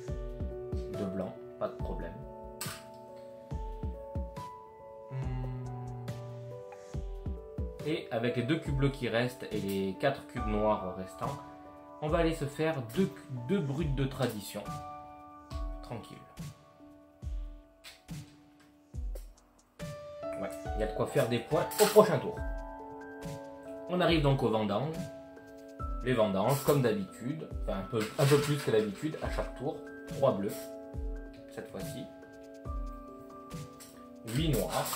2 blancs, pas de problème. Et avec les 2 cubes bleus qui restent et les 4 cubes noirs restants, on va aller se faire 2 brutes de tradition. Tranquille. Ouais, il y a de quoi faire des points au prochain tour. On arrive donc aux vendanges. Les vendanges, comme d'habitude, enfin un peu plus que d'habitude, à chaque tour. 3 bleus, cette fois-ci. 8 noirs.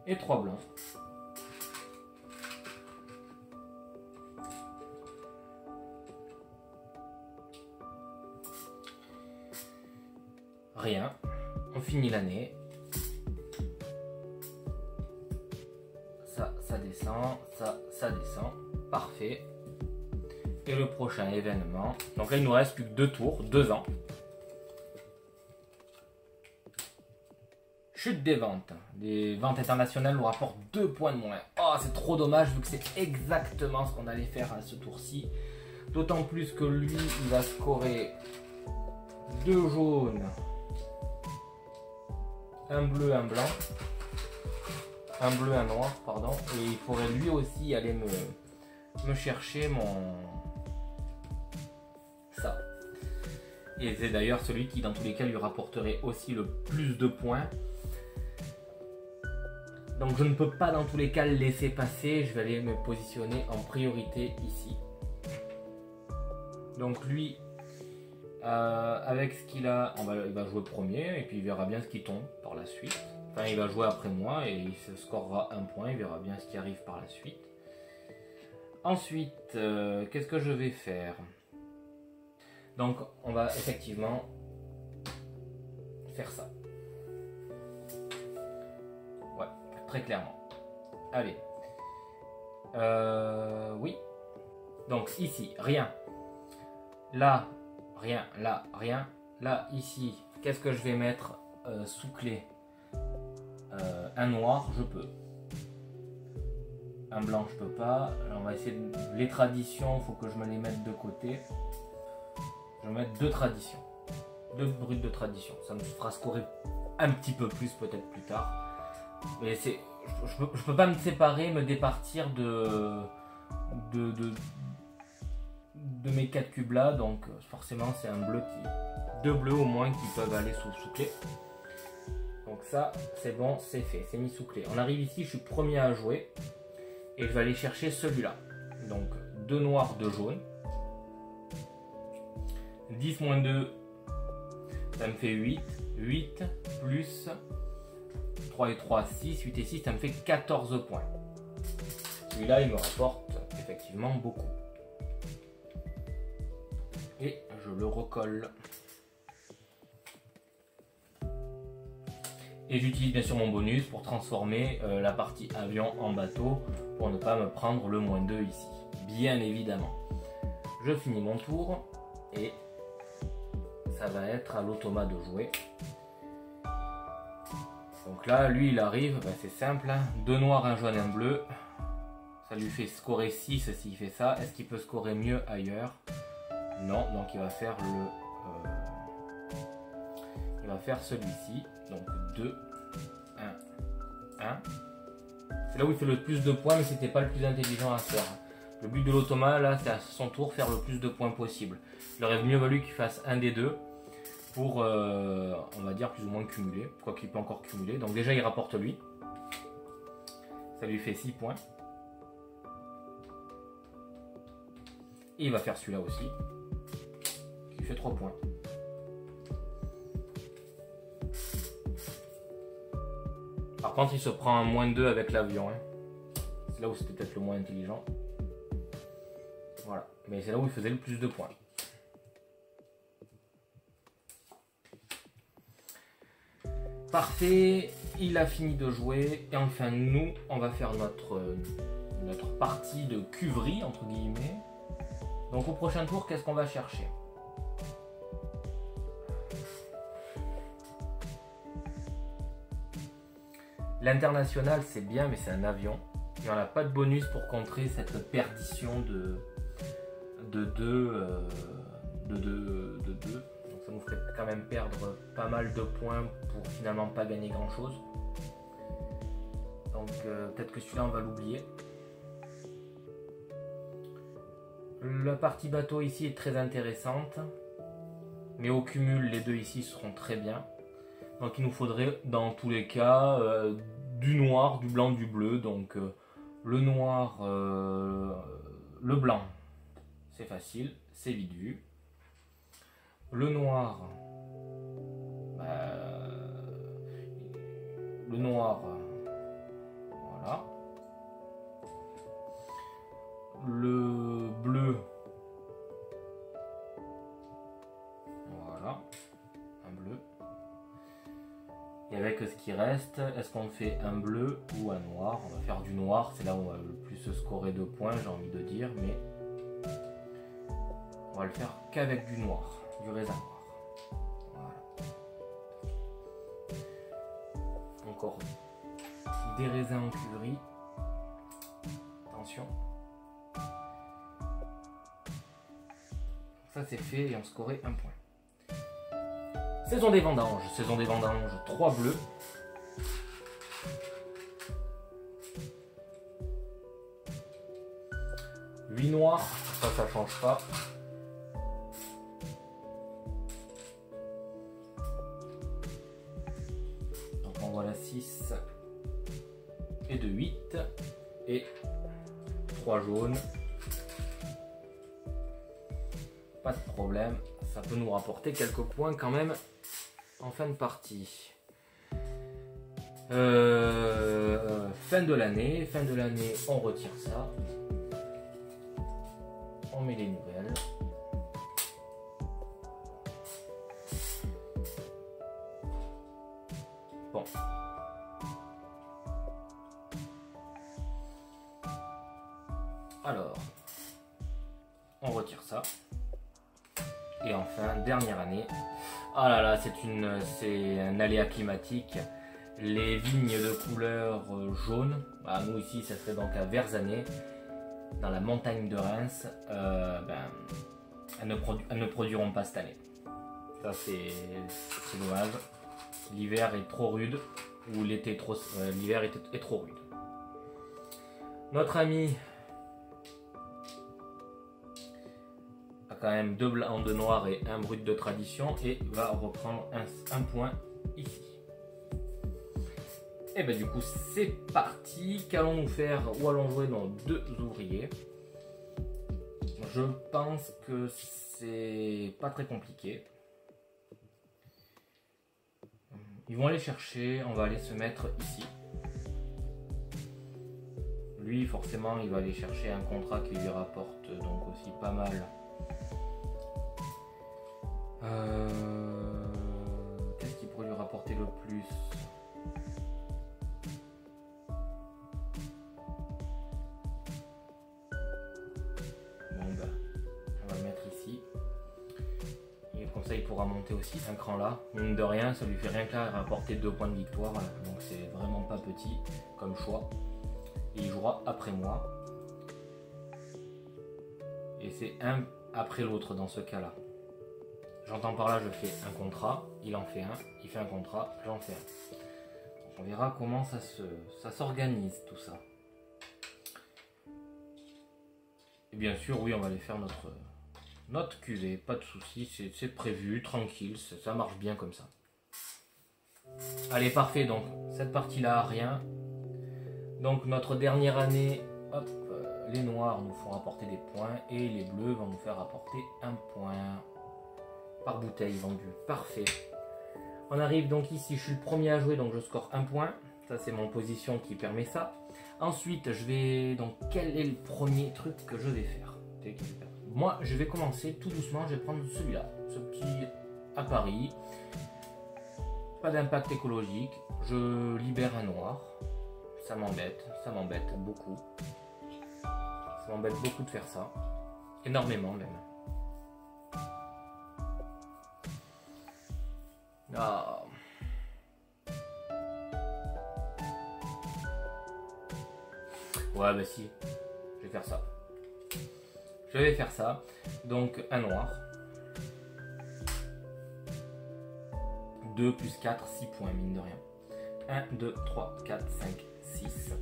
Et 3 blancs. Rien. On finit l'année. Ça descend. Ça descend. Parfait. Et le prochain événement. Donc là, il nous reste plus que 2 tours, 2 ans. Chute des ventes. Les ventes internationales nous rapportent 2 points de moins. Oh, c'est trop dommage vu que c'est exactement ce qu'on allait faire à ce tour-ci. D'autant plus que lui, il va scorer 2 jaunes, un bleu, un blanc. Un bleu, un noir, pardon. Et il faudrait lui aussi aller me chercher ça. Et c'est d'ailleurs celui qui, dans tous les cas, lui rapporterait aussi le plus de points. Donc je ne peux pas dans tous les cas le laisser passer. Je vais aller me positionner en priorité ici. Donc lui, avec ce qu'il a, il va jouer premier et puis il verra bien ce qui tombe par la suite. Enfin, il va jouer après moi et il se scorera 1 point. Il verra bien ce qui arrive par la suite. Ensuite, qu'est-ce que je vais faire? Donc on va effectivement faire ça. Ouais, très clairement. Allez. Oui. Donc ici, rien. Là, rien. Là, rien. Là, ici, qu'est-ce que je vais mettre sous clé? Un noir, je peux. Un blanc, je peux pas. Alors, on va essayer de... Les traditions, il faut que je me les mette de côté. Je vais mettre 2 traditions. 2 brutes de tradition. Ça me fera scorer un petit peu plus peut-être plus tard. Mais c'est... Je peux pas me séparer, me départir de mes 4 cubes là. Donc forcément c'est un bleu qui... 2 bleus au moins qui peuvent aller sous clé. Donc ça c'est bon, c'est fait, c'est mis sous clé. On arrive ici, je suis premier à jouer. Et je vais aller chercher celui-là. Donc 2 noirs, 2 jaunes. 10 moins 2, ça me fait 8. 8 plus 3 et 3, 6. 8 et 6, ça me fait 14 points. Celui-là, il me rapporte effectivement beaucoup. Et je le recolle. Et j'utilise bien sûr mon bonus pour transformer la partie avion en bateau pour ne pas me prendre le moins 2 ici. Bien évidemment. Je finis mon tour et ça va être à l'automa de jouer. Donc là, lui, il arrive, ben, c'est simple. Hein. 2 noirs, un jaune, un bleu. Ça lui fait scorer 6 s'il fait ça. Est-ce qu'il peut scorer mieux ailleurs? Non, donc il va faire il va faire celui-ci. Donc 2, 1, 1. C'est là où il fait le plus de points, mais c'était pas le plus intelligent à faire. Le but de l'automa, là, c'est à son tour faire le plus de points possible. Il aurait mieux valu qu'il fasse un des deux pour, on va dire, plus ou moins cumuler. Quoi qu'il peut encore cumuler. Donc déjà, il rapporte lui. Ça lui fait 6 points. Et il va faire celui-là aussi. Qui fait 3 points. Par contre, il se prend un moins 2 avec l'avion. Hein. C'est là où c'était peut-être le moins intelligent. Voilà. Mais c'est là où il faisait le plus de points. Parfait. Il a fini de jouer. Et enfin, nous, on va faire notre partie de cuverie, entre guillemets. Donc au prochain tour, qu'est-ce qu'on va chercher? L'international, c'est bien, mais c'est un avion. Et on n'a pas de bonus pour contrer cette perdition de 2. Donc ça nous ferait quand même perdre pas mal de points pour finalement pas gagner grand chose. Donc peut-être que celui-là, on va l'oublier. La partie bateau ici est très intéressante. Mais au cumul, les deux ici seront très bien. Donc il nous faudrait dans tous les cas du noir, du blanc, du bleu. Donc le noir, le blanc, c'est facile, c'est vite vu. Le noir, voilà. Le bleu, voilà, un bleu. Et avec ce qui reste, est-ce qu'on fait un bleu ou un noir? On va faire du noir, c'est là où on va le plus scorer de points, j'ai envie de dire, mais On va le faire qu'avec du noir, du raisin noir. Voilà. Encore des raisins en cuverie. Attention. Ça c'est fait et on scorait un point. Saison des vendanges. Saison des vendanges, 3 bleus. Huit noirs, ça change pas. Donc on voit la 6 et de 8 et 3 jaunes. Pas de problème, ça peut nous rapporter quelques points quand même en fin de partie. Fin de l'année, on retire ça. On met les nouvelles. Bon. Alors, on retire ça. Et enfin, dernière année. Ah là là, c'est un aléa climatique. Les vignes de couleur jaune, bah, nous ici, ça serait donc à Verzanet, dans la montagne de Reims, elles ne produiront pas cette année. Ça, c'est dommage. L'hiver est trop rude, ou l'été l'hiver est trop rude. Notre ami a quand même 2 blancs, 2 noirs et 1 brut de tradition et va reprendre un point ici. Et ben du coup c'est parti. Qu'allons-nous faire? Où allons jouer dans 2 ouvriers? Je pense que c'est pas très compliqué. Ils vont aller chercher, on va aller se mettre ici. Lui forcément il va aller chercher un contrat qui lui rapporte donc aussi pas mal. Qu'est-ce qui pourrait lui rapporter le plus? Bon ben, on va le mettre ici. Et comme ça il pourra monter aussi un cran là. Mine de rien, ça lui fait rien que là rapporter 2 points de victoire. Donc c'est vraiment pas petit comme choix. Et il jouera après moi. Et c'est un après l'autre dans ce cas là. J'entends par là, je fais un contrat, il en fait un, il fait un contrat, j'en fais un. Donc on verra comment ça s'organise tout ça. Et bien sûr, oui, on va aller faire notre cuvée, pas de soucis, c'est prévu, tranquille, ça marche bien comme ça. Allez, parfait, donc cette partie-là, rien. Donc notre dernière année, hop, les noirs nous font apporter des points et les bleus vont nous faire apporter un point. Par bouteille vendue, parfait. On arrive donc ici, je suis le premier à jouer, donc je score 1 point. Ça c'est mon position qui permet ça. Ensuite, je vais, donc quel est le premier truc que je vais faire? Moi, je vais commencer tout doucement, je vais prendre celui-là, ce petit appareil. Pas d'impact écologique, je libère un noir. Ça m'embête beaucoup. Ça m'embête beaucoup de faire ça, énormément même. Ah. Ouais bah si, je vais faire ça. Je vais faire ça. Donc un noir. 2 plus 4, 6 points mine de rien. 1, 2, 3, 4, 5, 6.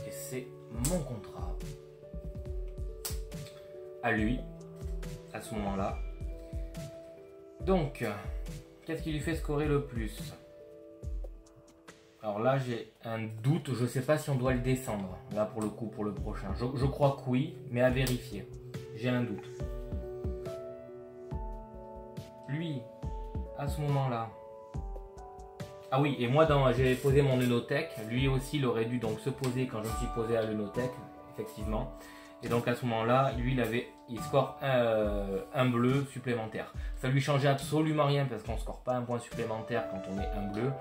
Et c'est mon contrat. À lui, à ce moment-là. Donc... qu'est-ce qui lui fait scorer le plus? Alors là j'ai un doute, je ne sais pas si on doit le descendre, là pour le coup, pour le prochain. Je crois que oui, mais à vérifier. J'ai un doute. Lui, à ce moment-là... Ah oui, et moi j'ai posé mon lunothèque, lui aussi il aurait dû donc se poser quand je me suis posé à lunothèque, effectivement. Et donc à ce moment-là, lui il score un bleu supplémentaire. Ça lui changeait absolument rien parce qu'on ne score pas un point supplémentaire quand on met un bleu.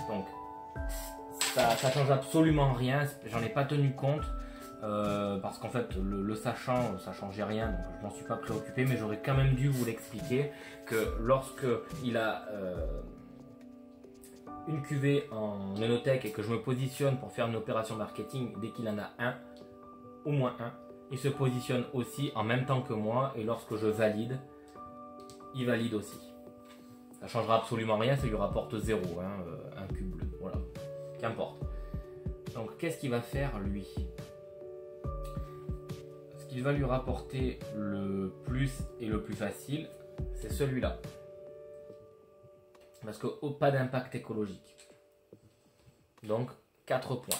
Donc ça change absolument rien, j'en ai pas tenu compte. parce qu'en fait le sachant, ça changeait rien, donc je m'en suis pas préoccupé, mais j'aurais quand même dû vous l'expliquer que lorsque il a une cuvée en œnothèque et que je me positionne pour faire une opération marketing, dès qu'il en a un, au moins un, il se positionne aussi en même temps que moi, et lorsque je valide, il valide aussi. Ça changera absolument rien, ça lui rapporte 0, hein, un cube bleu, voilà, qu'importe. Donc qu'est-ce qu'il va faire lui? Ce qu'il va lui rapporter le plus et le plus facile, c'est celui-là. Parce que pas d'impact écologique. Donc 4 points.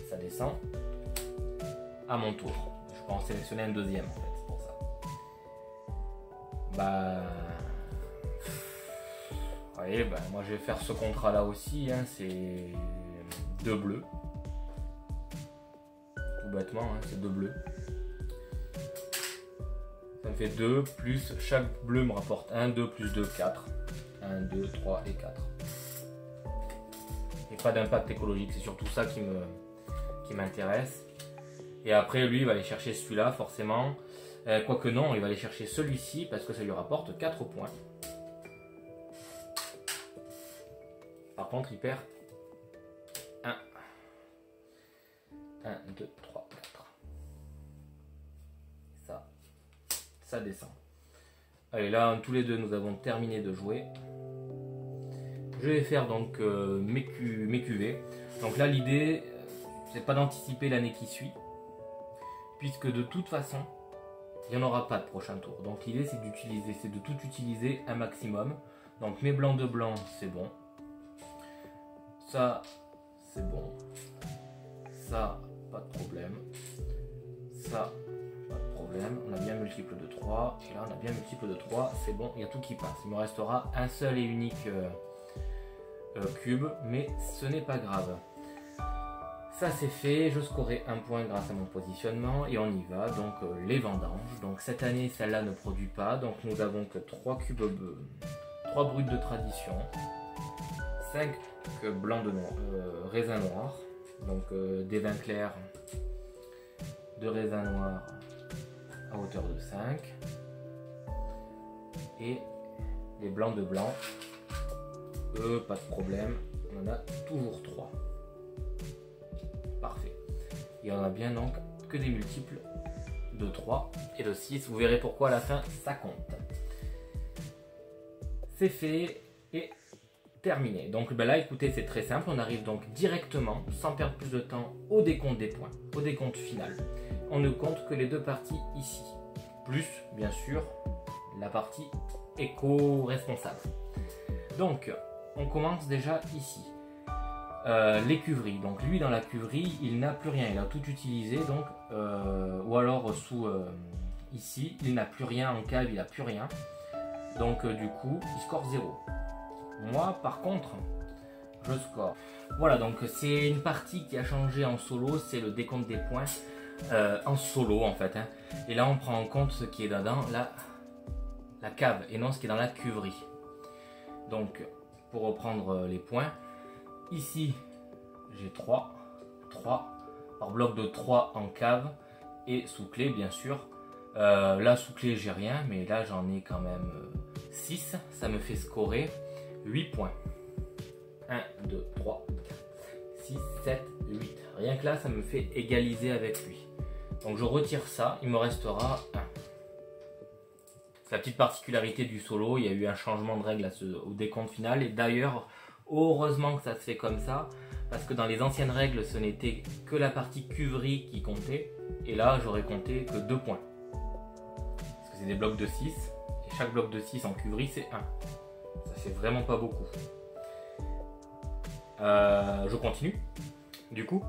Ça descend. À mon tour. Je peux en sélectionner un deuxième en fait, c'est pour ça. Vous voyez, moi je vais faire ce contrat là aussi, hein, c'est 2 bleus. Tout bêtement, hein, c'est 2 bleus. Ça me fait 2 plus chaque bleu me rapporte 1, 2 plus 2, 4. 1, 2, 3 et 4. Et pas d'impact écologique, c'est surtout ça qui m'intéresse. Et après lui il va aller chercher celui-là forcément. Quoique non, il va aller chercher celui-ci parce que ça lui rapporte 4 points. Par contre il perd 1. 1, 2, 3, 4. Ça descend. Allez, là tous les deux nous avons terminé de jouer. Je vais faire donc mes cuvées. Donc là l'idée c'est pas d'anticiper l'année qui suit, puisque de toute façon il n'y en aura pas de prochain tour. Donc l'idée c'est de tout utiliser un maximum. Donc mes blancs de blanc c'est bon. Ça c'est bon. Ça pas de problème. Ça pas de problème. On a bien multiple de 3. Et là on a bien multiple de 3. C'est bon, il y a tout qui passe. Il me restera un seul et unique cube, mais ce n'est pas grave. Ça c'est fait, je scorais un point grâce à mon positionnement et on y va. Donc les vendanges. Donc cette année celle-là ne produit pas, donc nous avons que 3 cubes 3 brutes de tradition, 5 blancs de raisin noir, donc des vins clairs de raisin noir à hauteur de 5 et les blancs de blanc, pas de problème, on en a toujours 3. Parfait. Et on a bien donc que des multiples de 3 et de 6. Vous verrez pourquoi à la fin ça compte. C'est fait et terminé. Donc là écoutez, c'est très simple. On arrive donc directement, sans perdre plus de temps, au décompte des points, au décompte final. On ne compte que les deux parties ici. Plus bien sûr la partie éco-responsable. Donc on commence déjà ici. Les cuveries, donc lui dans la cuverie il n'a plus rien, il a tout utilisé, donc ou alors sous ici il n'a plus rien, en cave il n'a plus rien, donc du coup il score 0. Moi par contre je score. Voilà, donc c'est une partie qui a changé en solo, c'est le décompte des points en solo en fait, hein. Et là on prend en compte ce qui est dans la cave et non ce qui est dans la cuverie. Donc pour reprendre les points, ici j'ai 3 par bloc de 3 en cave et sous clé bien sûr. Là sous clé j'ai rien, mais là j'en ai quand même 6, ça me fait scorer 8 points. 1, 2, 3, 4, 6, 7, 8. Rien que là ça me fait égaliser avec lui. Donc je retire ça, il me restera 1. C'est la petite particularité du solo, il y a eu un changement de règle au décompte final, et d'ailleurs heureusement que ça se fait comme ça, parce que dans les anciennes règles ce n'était que la partie cuverie qui comptait, et là j'aurais compté que 2 points. Parce que c'est des blocs de 6, et chaque bloc de 6 en cuverie c'est 1. Ça fait vraiment pas beaucoup. Je continue, du coup,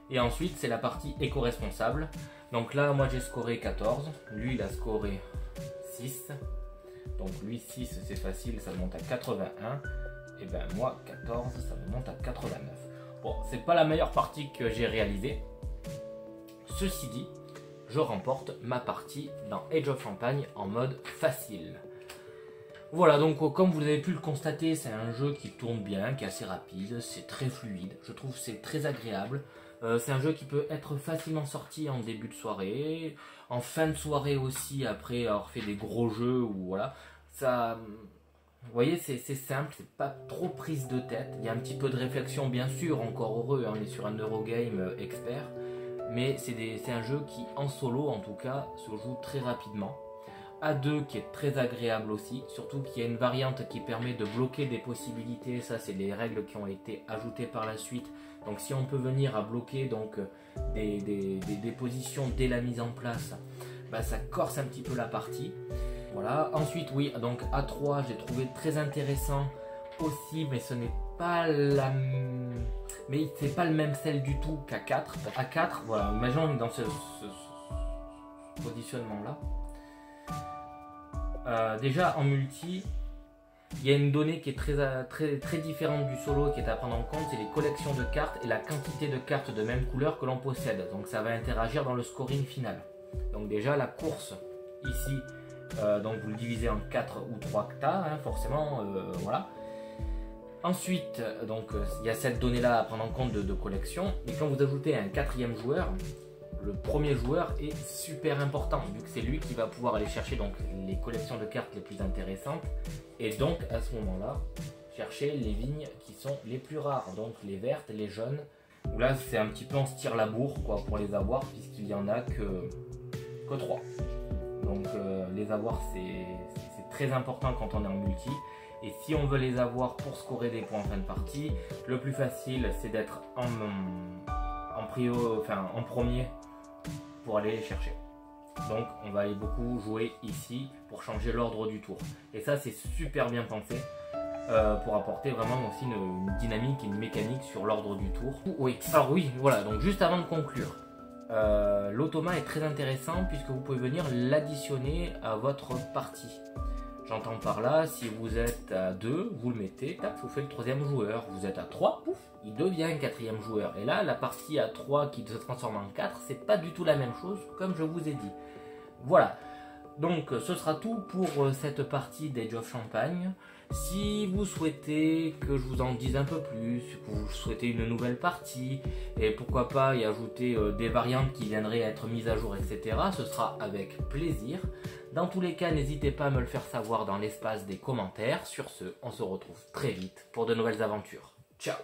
et ensuite c'est la partie éco-responsable. Donc là moi j'ai scoré 14, lui il a scoré 6, donc lui 6 c'est facile, ça monte à 81. Et ben moi 14 ça me monte à 89. Bon, c'est pas la meilleure partie que j'ai réalisée. Ceci dit, je remporte ma partie dans Age of Champagne en mode facile. Voilà, donc comme vous avez pu le constater, c'est un jeu qui tourne bien, qui est assez rapide, c'est très fluide, je trouve que c'est très agréable. C'est un jeu qui peut être facilement sorti en début de soirée, en fin de soirée aussi, après avoir fait des gros jeux, ou voilà. Ça, vous voyez, c'est simple, c'est pas trop prise de tête. Il y a un petit peu de réflexion, bien sûr, encore heureux, hein, on est sur un Eurogame expert. Mais c'est un jeu qui, en solo en tout cas, se joue très rapidement. À 2 qui est très agréable aussi, surtout qu'il y a une variante qui permet de bloquer des possibilités. Ça, c'est les règles qui ont été ajoutées par la suite. Donc si on peut venir à bloquer donc, des positions dès la mise en place, bah, ça corse un petit peu la partie. Voilà. Ensuite, oui, donc A3, j'ai trouvé très intéressant aussi, mais ce n'est pas la... Mais c'est pas le même sel du tout qu'A4. A4, voilà, imaginons on est dans ce positionnement-là. Déjà en multi, il y a une donnée qui est très différente du solo qui est à prendre en compte, c'est les collections de cartes et la quantité de cartes de même couleur que l'on possède. Donc ça va interagir dans le scoring final. Donc déjà la course ici, donc vous le divisez en 4 ou 3 tas, hein, forcément, voilà. Ensuite, donc il y a cette donnée là à prendre en compte de collection, et quand vous ajoutez un quatrième joueur, le premier joueur est super important, vu que c'est lui qui va pouvoir aller chercher donc, les collections de cartes les plus intéressantes, et donc à ce moment-là, chercher les vignes qui sont les plus rares, donc les vertes, les jaunes, où là c'est un petit peu on se tire la bourre quoi, pour les avoir, puisqu'il n'y en a que 3. Donc les avoir c'est très important quand on est en multi, et si on veut les avoir pour scorer des points en fin de partie, le plus facile c'est d'être en premier pour aller les chercher. Donc on va aller beaucoup jouer ici pour changer l'ordre du tour. Et ça c'est super bien pensé pour apporter vraiment aussi une dynamique et une mécanique sur l'ordre du tour. Oui, alors oui, voilà, donc juste avant de conclure, l'automa est très intéressant puisque vous pouvez venir l'additionner à votre partie. J'entends par là, si vous êtes à 2, vous le mettez, tac, vous faites le troisième joueur. Vous êtes à 3, pouf, il devient un quatrième joueur. Et là, la partie à 3 qui se transforme en 4, c'est pas du tout la même chose, comme je vous ai dit. Voilà, donc ce sera tout pour cette partie d'Age of Champagne. Si vous souhaitez que je vous en dise un peu plus, que vous souhaitez une nouvelle partie, et pourquoi pas y ajouter des variantes qui viendraient être mises à jour, etc., ce sera avec plaisir. Dans tous les cas, n'hésitez pas à me le faire savoir dans l'espace des commentaires. Sur ce, on se retrouve très vite pour de nouvelles aventures. Ciao!